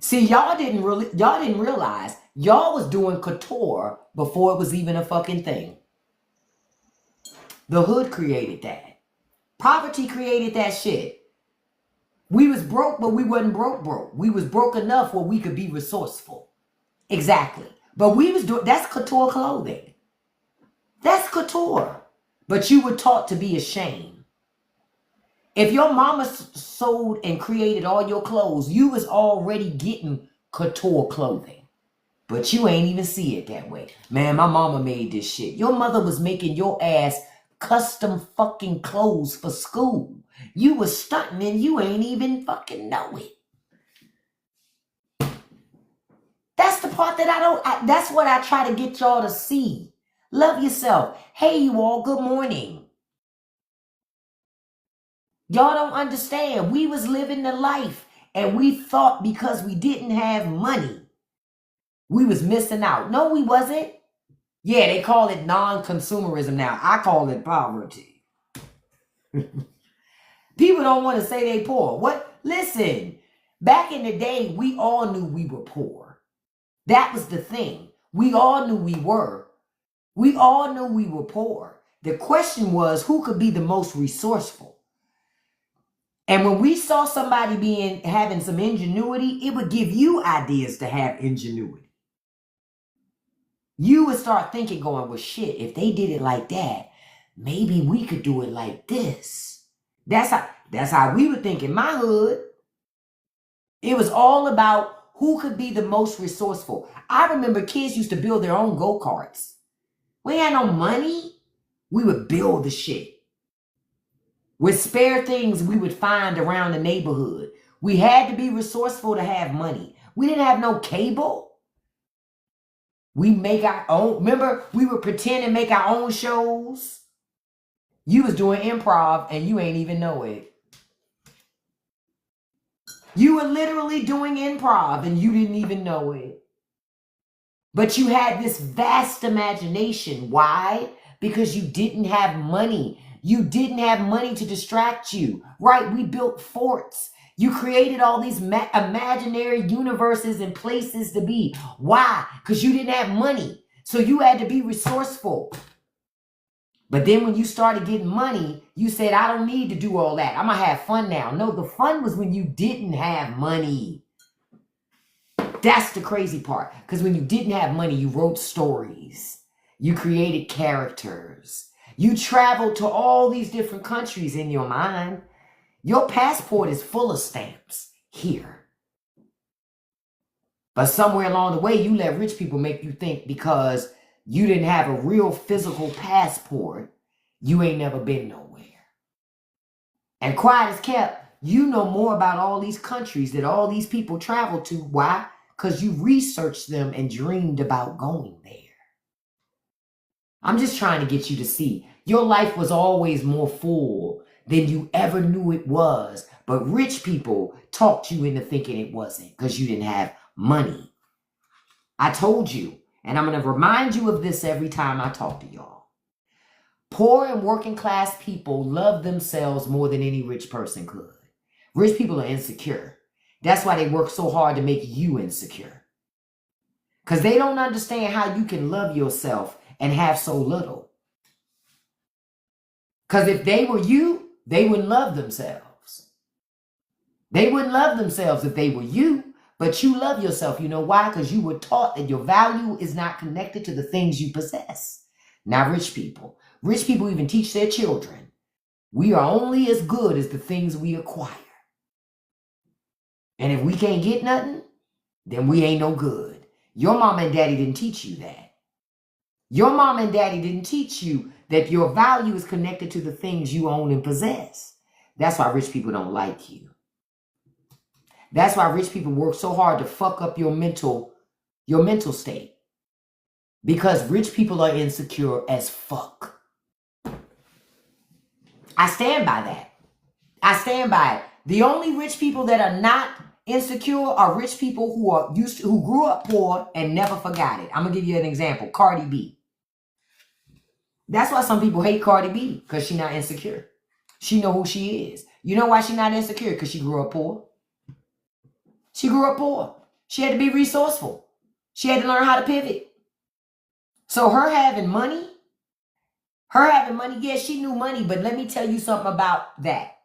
[SPEAKER 1] See, y'all didn't realize y'all was doing couture before it was even a fucking thing. The hood created that. Poverty created that shit. We was broke, but we wasn't broke. We was broke enough where we could be resourceful. Exactly. But we was doing, that's couture clothing. That's couture. But you were taught to be ashamed. If your mama sold and created all your clothes, you was already getting couture clothing. But you ain't even see it that way. Man, my mama made this shit. Your mother was making your ass custom fucking clothes for school. You was stunting and you ain't even fucking know it. That's the part that that's what I try to get y'all to see. Love yourself. Hey, you all, good morning. Y'all don't understand. We was living the life and we thought because we didn't have money, we was missing out. No, we wasn't. Yeah, they call it non-consumerism now. I call it poverty. People don't want to say they poor. What? Listen, back in the day, we all knew we were poor. That was the thing. We all knew we were. We all knew we were poor. The question was, who could be the most resourceful? And when we saw somebody having some ingenuity, it would give you ideas to have ingenuity. You would start thinking, going, well, shit, if they did it like that, maybe we could do it like this. That's how we would think in my hood. It was all about who could be the most resourceful. I remember kids used to build their own go-karts. We had no money. We would build the shit. With spare things we would find around the neighborhood. We had to be resourceful to have money. We didn't have no cable. We make our own. Remember, we would pretend and make our own shows. You was doing improv and you ain't even know it. You were literally doing improv and you didn't even know it. But you had this vast imagination. Why? Because you didn't have money. You didn't have money to distract you, right? We built forts. You created all these imaginary universes and places to be. Why? Because you didn't have money. So you had to be resourceful. But then when you started getting money, you said, I don't need to do all that. I'm going to have fun now. No, the fun was when you didn't have money. That's the crazy part. Because when you didn't have money, you wrote stories. You created characters. You traveled to all these different countries in your mind. Your passport is full of stamps here. But somewhere along the way, you let rich people make you think because you didn't have a real physical passport, you ain't never been nowhere. And quiet as kept, you know more about all these countries that all these people travel to. Why? Because you researched them and dreamed about going there. I'm just trying to get you to see your life was always more full than you ever knew it was. But rich people talked you into thinking it wasn't because you didn't have money. I told you, and I'm going to remind you of this every time I talk to y'all. Poor and working class people love themselves more than any rich person could. Rich people are insecure. That's why they work so hard to make you insecure. Because they don't understand how you can love yourself and have so little. Because if they were you, they wouldn't love themselves. They wouldn't love themselves if they were you, but you love yourself. You know why? Because you were taught that your value is not connected to the things you possess. Now, rich people even teach their children, we are only as good as the things we acquire. And if we can't get nothing, then we ain't no good. Your mom and daddy didn't teach you that. Your mom and daddy didn't teach you that your value is connected to the things you own and possess. That's why rich people don't like you. That's why rich people work so hard to fuck up your mental state. Because rich people are insecure as fuck. I stand by that. I stand by it. The only rich people that are not insecure are rich people who grew up poor and never forgot it. I'm gonna give you an example. Cardi B. That's why some people hate Cardi B, because she's not insecure. She know who she is. You know why she's not insecure? Because she grew up poor. She grew up poor. She had to be resourceful. She had to learn how to pivot. So her having money, yeah, she knew money, but let me tell you something about that.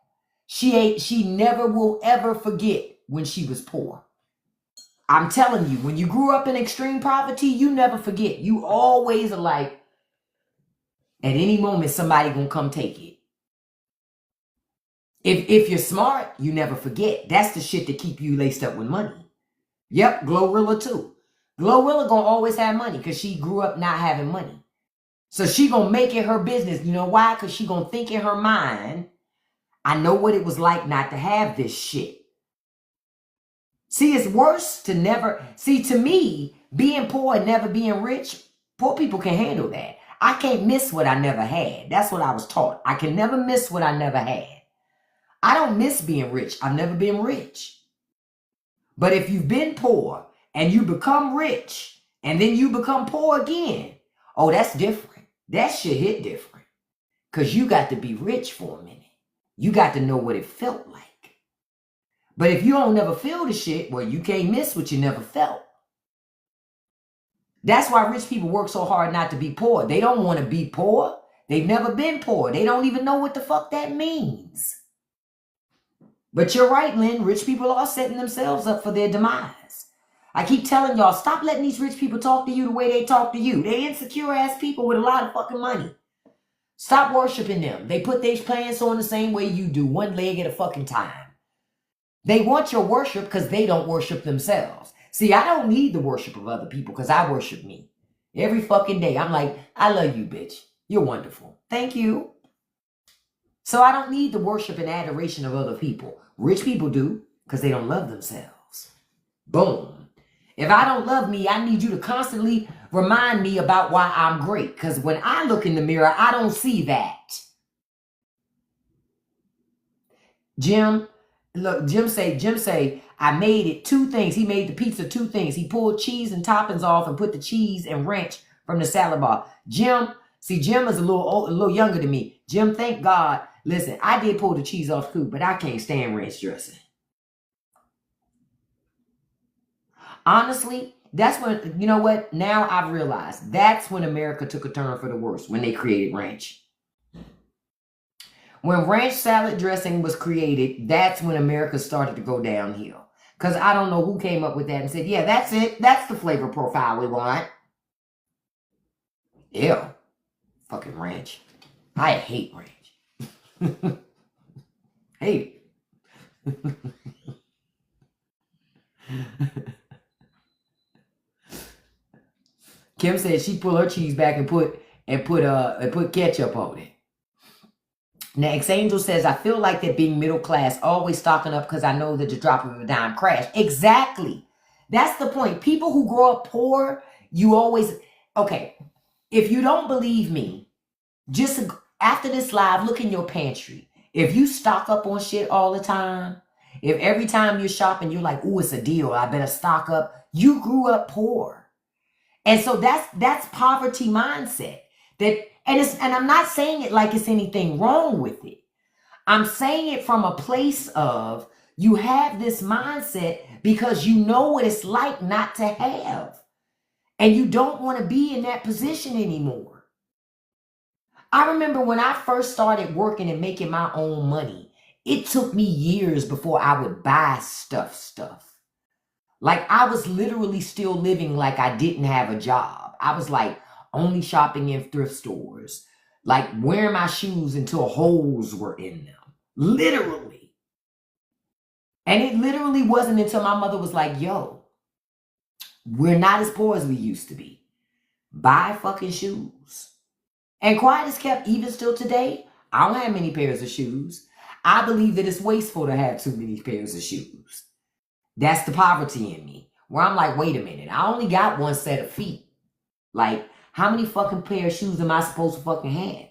[SPEAKER 1] She never will ever forget when she was poor. I'm telling you, when you grew up in extreme poverty, you never forget. You always are like, at any moment, somebody gonna come take it. If you're smart, you never forget. That's the shit that keep you laced up with money. Yep, Glorilla too. Glorilla gonna always have money because she grew up not having money. So she gonna make it her business. You know why? Because she gonna think in her mind, I know what it was like not to have this shit. See, it's worse to never... See, to me, being poor and never being rich, poor people can handle that. I can't miss what I never had. That's what I was taught. I can never miss what I never had. I don't miss being rich. I've never been rich. But if you've been poor and you become rich and then you become poor again, oh, that's different. That shit hit different. Because you got to be rich for a minute. You got to know what it felt like. But if you don't never feel the shit, well, you can't miss what you never felt. That's why rich people work so hard not to be poor. They don't want to be poor. They've never been poor. They don't even know what the fuck that means. But you're right, Lynn. Rich people are setting themselves up for their demise. I keep telling y'all, stop letting these rich people talk to you the way they talk to you. They insecure ass people with a lot of fucking money. Stop worshiping them. They put their plans on the same way you do, one leg at a fucking time. They want your worship because they don't worship themselves. See, I don't need the worship of other people because I worship me. Every fucking day, I'm like, I love you, bitch. You're wonderful. Thank you. So I don't need the worship and adoration of other people. Rich people do because they don't love themselves. Boom. If I don't love me, I need you to constantly remind me about why I'm great. Because when I look in the mirror, I don't see that. Jim say, I made it 2 things. He made the pizza 2 things. He pulled cheese and toppings off and put the cheese and ranch from the salad bar. Jim is a little younger than me. Jim, thank God. Listen, I did pull the cheese off too, but I can't stand ranch dressing. Honestly, that's when, you know what? Now I've realized that's when America took a turn for the worse, when they created ranch. When ranch salad dressing was created, that's when America started to go downhill. Because I don't know who came up with that and said, yeah, that's it. That's the flavor profile we want. Ew. Fucking ranch. I hate ranch. Hate it. Kim said she pulled her cheese back and put ketchup on it. Now, X-Angel says, I feel like that being middle class, always stocking up because I know that the drop of a dime crash. Exactly. That's the point. People who grow up poor, you always... Okay, if you don't believe me, just after this live, look in your pantry. If you stock up on shit all the time, if every time you're shopping, you're like, ooh, it's a deal, I better stock up. You grew up poor. And so that's poverty mindset. That And I'm not saying it like it's anything wrong with it. I'm saying it from a place of you have this mindset because you know what it's like not to have. And you don't want to be in that position anymore. I remember when I first started working and making my own money, it took me years before I would buy stuff. Like I was literally still living like I didn't have a job. I was like only shopping in thrift stores, like wearing my shoes until holes were in them. Literally. And it literally wasn't until my mother was like, yo, we're not as poor as we used to be. Buy fucking shoes. And quiet is kept even still today. I don't have many pairs of shoes. I believe that it's wasteful to have too many pairs of shoes. That's the poverty in me. Where I'm like, wait a minute. I only got one set of feet. Like, how many fucking pair of shoes am I supposed to fucking have?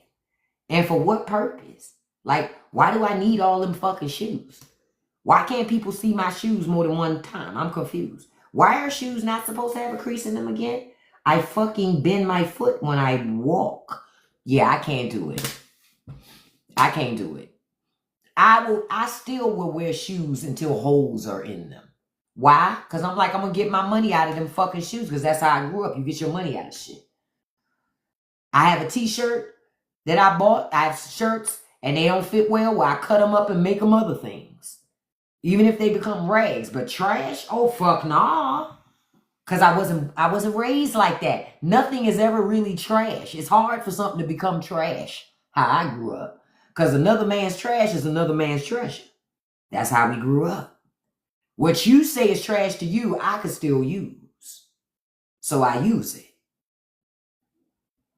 [SPEAKER 1] And for what purpose? Like, why do I need all them fucking shoes? Why can't people see my shoes more than one time? I'm confused. Why are shoes not supposed to have a crease in them again? I fucking bend my foot when I walk. Yeah, I can't do it. I can't do it. I still will wear shoes until holes are in them. Why? Because I'm like, I'm going to get my money out of them fucking shoes because that's how I grew up. You get your money out of shit. I have a t-shirt that I bought. I have shirts and they don't fit well I cut them up and make them other things. Even if they become rags. But trash? Oh, fuck nah. Because I wasn't raised like that. Nothing is ever really trash. It's hard for something to become trash. How I grew up. Because another man's trash is another man's treasure. That's how we grew up. What you say is trash to you, I could still use. So I use it.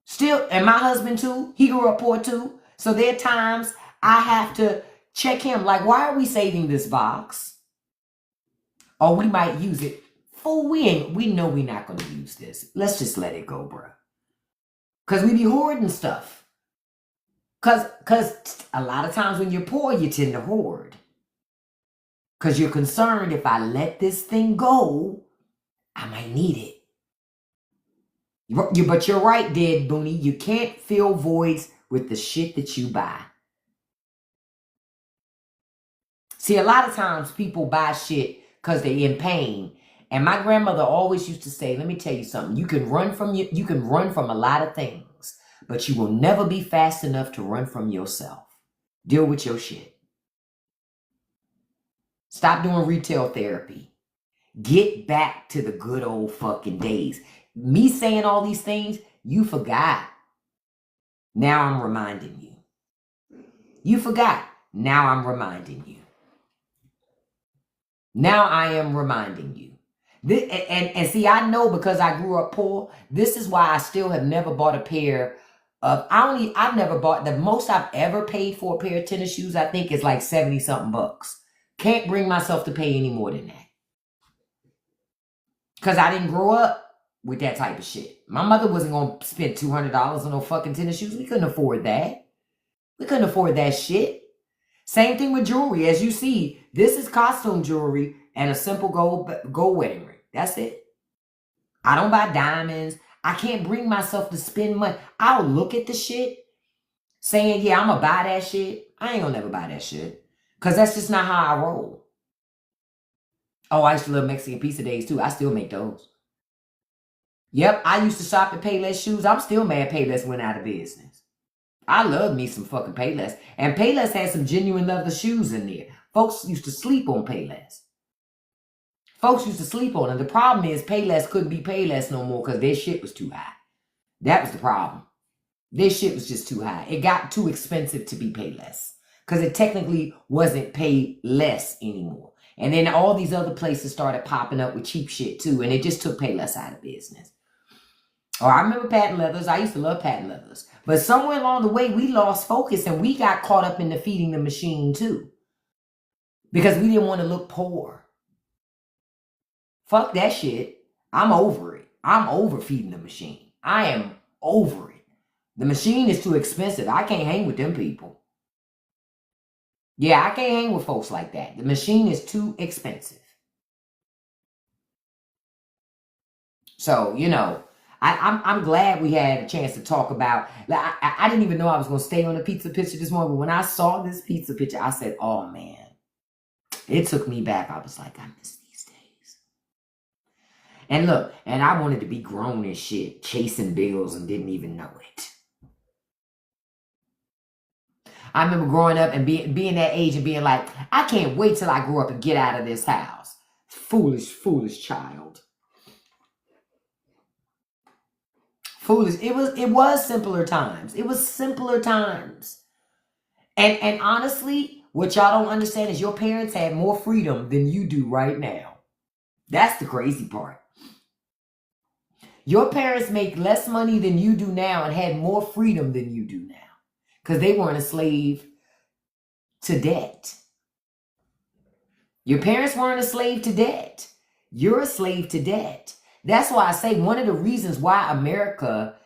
[SPEAKER 1] Still, and my husband too, he grew up poor too. So there are times I have to check him. Like, why are we saving this box? Or we might use it. Fool, we know we're not going to use this. Let's just let it go, bro. Because we be hoarding stuff. Because a lot of times when you're poor, you tend to hoard. Because you're concerned if I let this thing go, I might need it. But you're right, Dead Booney. You can't fill voids with the shit that you buy. See, a lot of times people buy shit because they're in pain. And my grandmother always used to say, let me tell you something. You can run from a lot of things, but you will never be fast enough to run from yourself. Deal with your shit. Stop doing retail therapy. Get back to the good old fucking days. Me saying all these things, you forgot. Now I'm reminding you. You forgot. Now I'm reminding you. Now I am reminding you. And see, I know because I grew up poor, this is why I still have never bought a pair of, I've never bought, the most I've ever paid for a pair of tennis shoes, I think is like 70 something bucks. Can't bring myself to pay any more than that. Because I didn't grow up with that type of shit. My mother wasn't going to spend $200 on no fucking tennis shoes. We couldn't afford that. We couldn't afford that shit. Same thing with jewelry. As you see, this is costume jewelry and a simple gold wedding ring. That's it. I don't buy diamonds. I can't bring myself to spend money. I'll look at the shit saying, yeah, I'm going to buy that shit. I ain't going to never buy that shit. Because that's just not how I roll. Oh, I used to love Mexican pizza days too. I still make those. Yep, I used to shop at Payless Shoes. I'm still mad Payless went out of business. I love me some fucking Payless. And Payless had some genuine leather shoes in there. Folks used to sleep on Payless. Folks used to sleep on it. The problem is Payless couldn't be Payless no more because their shit was too high. That was the problem. Their shit was just too high. It got too expensive to be Payless because it technically wasn't Payless anymore. And then all these other places started popping up with cheap shit too. And it just took Payless out of business. Oh, I remember patent leathers. I used to love patent leathers. But somewhere along the way, we lost focus and we got caught up in the feeding the machine too. Because we didn't want to look poor. Fuck that shit. I'm over it. I'm over feeding the machine. I am over it. The machine is too expensive. I can't hang with them people. Yeah, I can't hang with folks like that. The machine is too expensive. So, you know, I'm glad we had a chance to talk about. Like, I didn't even know I was going to stay on the pizza picture this morning, but when I saw this pizza picture, I said, "Oh man." It took me back. I was like, I miss these days. And look, and I wanted to be grown and shit, chasing bills and didn't even know it. I remember growing up and being that age and being like, I can't wait till I grow up and get out of this house. Foolish, foolish child. Foolish. It was simpler times. It was simpler times. And honestly, what y'all don't understand is your parents had more freedom than you do right now. That's the crazy part. Your parents make less money than you do now and had more freedom than you do now. Because they weren't a slave to debt. Your parents weren't a slave to debt. You're a slave to debt. That's why I say one of the reasons why Americans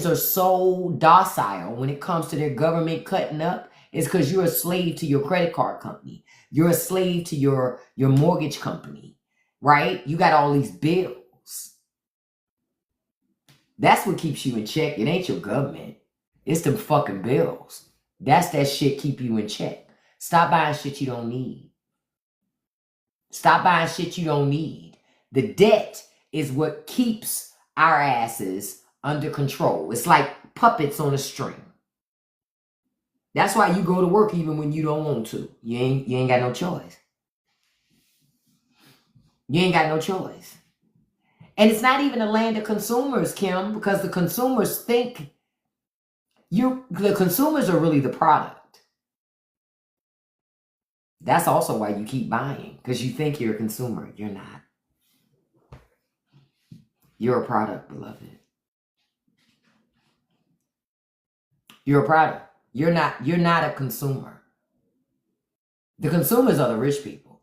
[SPEAKER 1] are so docile when it comes to their government cutting up is because you're a slave to your credit card company. You're a slave to your mortgage company, right? You got all these bills. That's what keeps you in check. It ain't your government. It's them fucking bills. That's that shit keep you in check. Stop buying shit you don't need. Stop buying shit you don't need. The debt is what keeps our asses under control. It's like puppets on a string. That's why you go to work even when you don't want to. You ain't got no choice. You ain't got no choice. And it's not even a land of consumers, Kim, because the consumers think the consumers are really the product. That's also why you keep buying, because you think you're a consumer. You're not. You're a product, beloved. You're a product. You're not a consumer. The consumers are the rich people.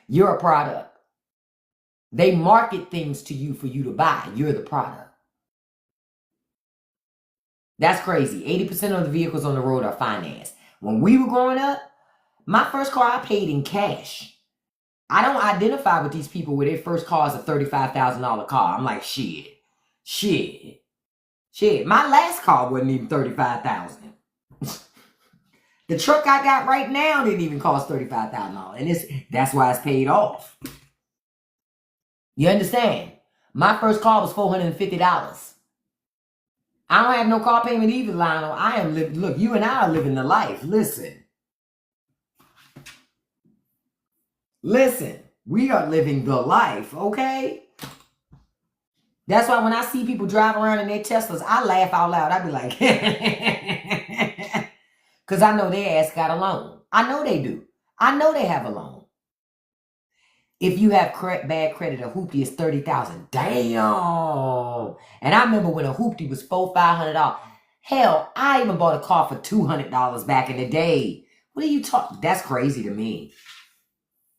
[SPEAKER 1] You're a product. They market things to you for you to buy. You're the product. That's crazy. 80% of the vehicles on the road are financed. When we were growing up, my first car I paid in cash. I don't identify with these people where their first car is a $35,000 car. I'm like, shit. My last car wasn't even $35,000. The truck I got right now didn't even cost $35,000. And that's why it's paid off. You understand? My first car was $450. I don't have no car payment either, Lionel. Look, you and I are living the life. Listen, we are living the life, okay? That's why when I see people drive around in their Teslas, I laugh out loud. I be like, because I know their ass got a loan. I know they do. I know they have a loan. If you have bad credit, a hoopty is $30,000. Damn. And I remember when a hoopty was $400-$500. Hell, I even bought a car for $200 back in the day. What are you talking? That's crazy to me.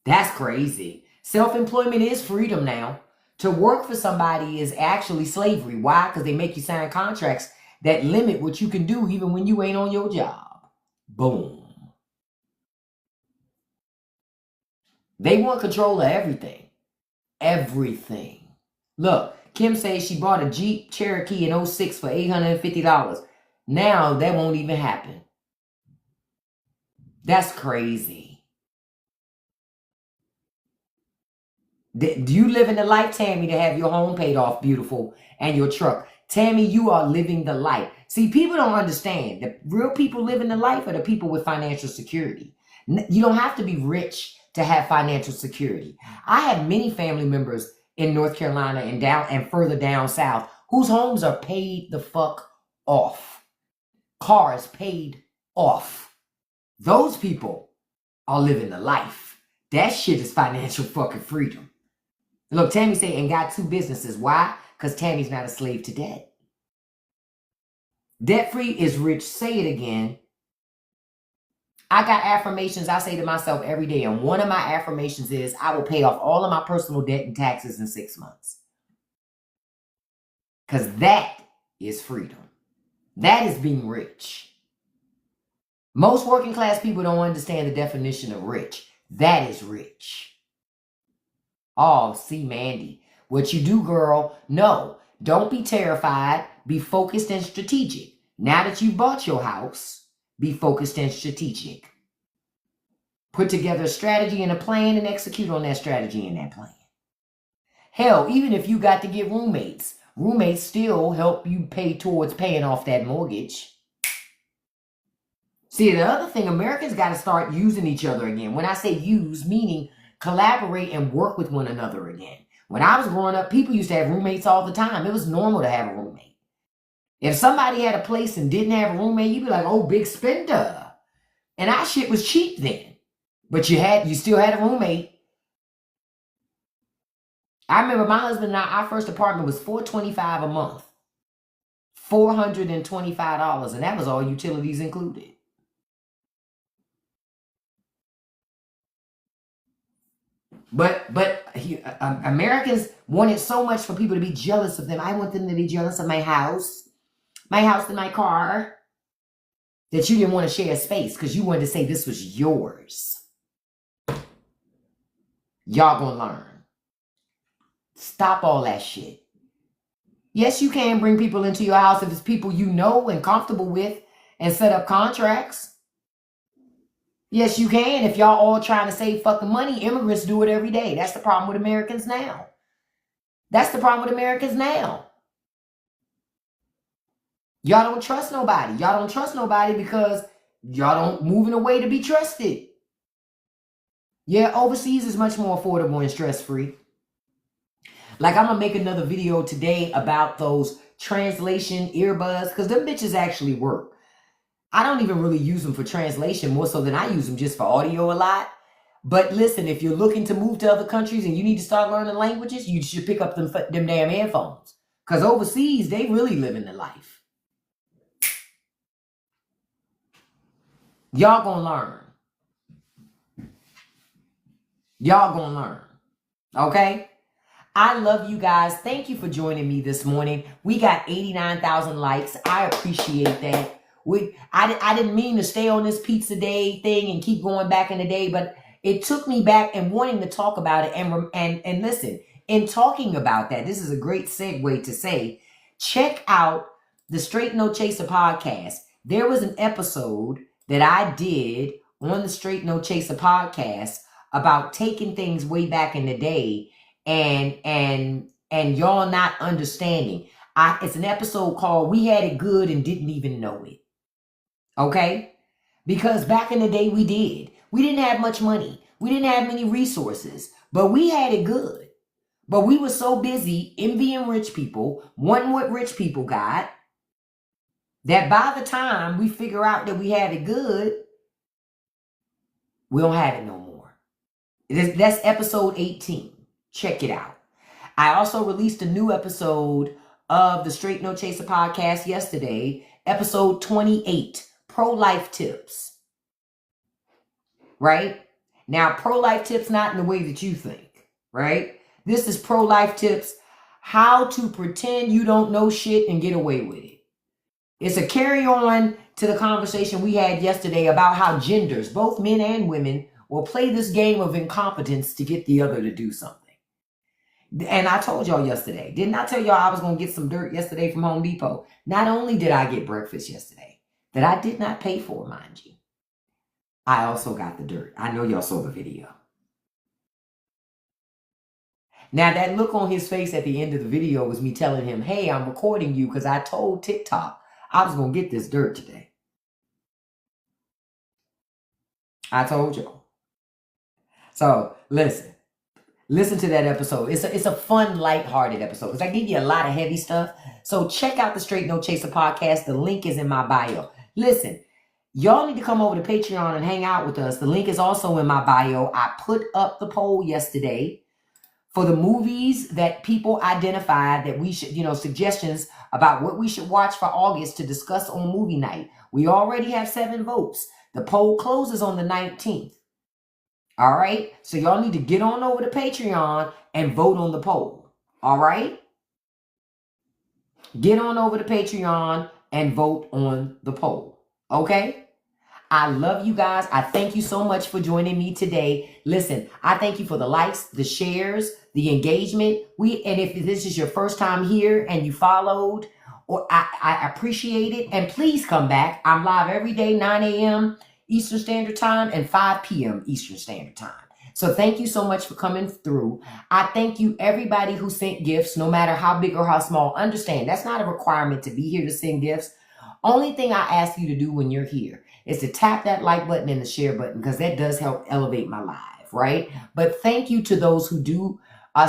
[SPEAKER 1] That's crazy. Self-employment is freedom now. To work for somebody is actually slavery. Why? Because they make you sign contracts that limit what you can do even when you ain't on your job. Boom. They want control of everything. Everything. Look, Kim says she bought a Jeep Cherokee in 06 for $850. Now that won't even happen. That's crazy. Do you live in the life, Tammy, to have your home paid off beautiful and your truck? Tammy, you are living the life. See, people don't understand. The real people living the life are the people with financial security. You don't have to be rich to have financial security. I have many family members in North Carolina and further down south whose homes are paid the fuck off. Cars paid off. Those people are living the life. That shit is financial fucking freedom. Look, Tammy say, and got 2 businesses. Why? Because Tammy's not a slave to debt. Debt-free is rich. Say it again. I got affirmations I say to myself every day. And one of my affirmations is I will pay off all of my personal debt and taxes in 6 months. Because that is freedom. That is being rich. Most working class people don't understand the definition of rich. That is rich. Oh, see, Mandy. What you do, girl, no. Don't be terrified. Be focused and strategic. Now that you've bought your house, be focused and strategic. Put together a strategy and a plan and execute on that strategy and that plan. Hell, even if you got to get roommates, roommates still help you pay towards paying off that mortgage. See, the other thing, Americans got to start using each other again. When I say use, meaning collaborate and work with one another again. When I was growing up, people used to have roommates all the time. It was normal to have a roommate. If somebody had a place and didn't have a roommate, you'd be like, oh, big spender. And our shit was cheap then. But you still had a roommate. I remember my husband and I, our first apartment was $425 a month. $425, and that was all utilities included. But Americans want it so much for people to be jealous of them. I want them to be jealous of my house and my car, that you didn't want to share space because you wanted to say this was yours. Y'all gonna learn. Stop all that shit. Yes, you can bring people into your house if it's people you know and comfortable with and set up contracts. Yes, you can. If y'all all trying to save fucking money, immigrants do it every day. That's the problem with Americans now. That's the problem with Americans now. Y'all don't trust nobody. Y'all don't trust nobody because y'all don't move in a way to be trusted. Yeah, overseas is much more affordable and stress-free. Like, I'm going to make another video today about those translation earbuds because them bitches actually work. I don't even really use them for translation more so than I use them just for audio a lot. But listen, if you're looking to move to other countries and you need to start learning languages, you should pick up them damn earphones. Because overseas, they really living the life. Y'all gonna learn. Y'all gonna learn. Okay? I love you guys. Thank you for joining me this morning. We got 89,000 likes. I appreciate that. I didn't mean to stay on this pizza day thing and keep going back in the day, but it took me back and wanting to talk about it. And listen, in talking about that, this is a great segue to say, check out the Straight No Chaser podcast. There was an episode that I did on the Straight No Chaser podcast about taking things way back in the day and y'all not understanding. It's an episode called We Had It Good and Didn't Even Know It. Okay? Because back in the day we did. We didn't have much money. We didn't have many resources, but we had it good. But we were so busy envying rich people, wanting what rich people got, that by the time we figure out that we had it good, we don't have it no more. That's episode 18. Check it out. I also released a new episode of the Straight No Chaser podcast yesterday, episode 28, pro-life tips. Right? Now, pro-life tips not in the way that you think, right? This is pro-life tips, how to pretend you don't know shit and get away with it. It's a carry-on to the conversation we had yesterday about how genders, both men and women, will play this game of incompetence to get the other to do something. And I told y'all yesterday, didn't I tell y'all I was going to get some dirt yesterday from Home Depot? Not only did I get breakfast yesterday, that I did not pay for, mind you, I also got the dirt. I know y'all saw the video. Now, that look on his face at the end of the video was me telling him, hey, I'm recording you because I told TikTok I was going to get this dirt today. I told y'all. So, listen to that episode. It's a fun, lighthearted episode because I give you a lot of heavy stuff. So check out the Straight No Chaser podcast. The link is in my bio. Listen, y'all need to come over to Patreon and hang out with us. The link is also in my bio. I put up the poll yesterday for the movies that people identified that we should, suggestions about what we should watch for August to discuss on movie night. We already have 7 votes. The poll closes on the 19th. All right? So y'all need to get on over to Patreon and vote on the poll. All right? Get on over to Patreon and vote on the poll. Okay? I love you guys. I thank you so much for joining me today. Listen, I thank you for the likes, the shares, the engagement. And if this is your first time here and you followed, or I appreciate it. And please come back. I'm live every day, 9 a.m. Eastern Standard Time and 5 p.m. Eastern Standard Time. So thank you so much for coming through. I thank you, everybody who sent gifts, no matter how big or how small. Understand, that's not a requirement to be here to send gifts. Only thing I ask you to do when you're here is to tap that like button and the share button, because that does help elevate my live, right? But thank you to those who do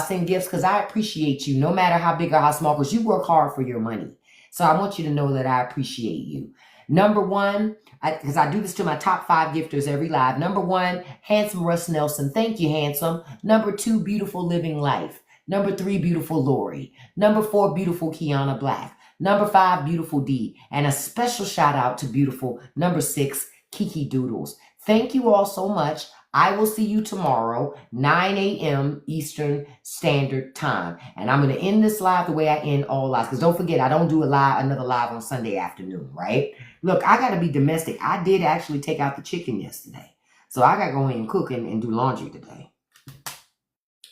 [SPEAKER 1] send gifts, because I appreciate you, no matter how big or how small, because you work hard for your money. So I want you to know that I appreciate you. Number one, because I do this to my top 5 gifters every live. Number 1, handsome Russ Nelson. Thank you, handsome. Number 2, beautiful Living Life. Number 3, beautiful Lori. Number 4, beautiful Kiana Black. Number 5, beautiful D. And a special shout out to beautiful number 6, Kiki Doodles. Thank you all so much. I will see you tomorrow, 9 a.m. Eastern Standard Time. And I'm going to end this live the way I end all lives. Because don't forget, I don't do another live on Sunday afternoon, right? Look, I got to be domestic. I did actually take out the chicken yesterday. So I got to go ahead and cook and do laundry today.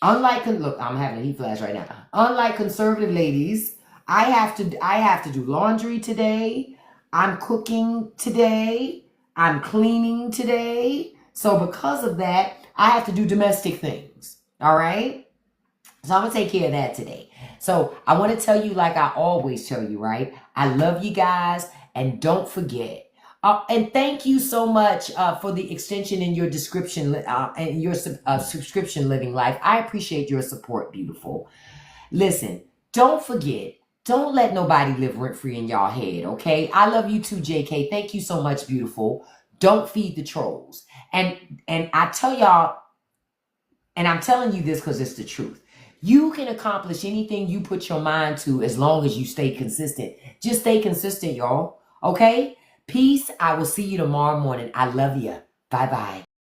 [SPEAKER 1] Look, I'm having a heat flash right now. Unlike conservative ladies, I have to do laundry today. I'm cooking today. I'm cleaning today. So because of that, I have to do domestic things. All right? So I'm going to take care of that today. So I want to tell you, like I always tell you, right? I love you guys. And don't forget. And thank you so much for the extension in your description and your subscription, Living Life. I appreciate your support, beautiful. Listen, don't forget. Don't let nobody live rent-free in y'all head, okay? I love you too, JK. Thank you so much, beautiful. Don't feed the trolls. And I tell y'all, and I'm telling you this because it's the truth. You can accomplish anything you put your mind to as long as you stay consistent. Just stay consistent, y'all. Okay? Peace. I will see you tomorrow morning. I love you. Bye-bye.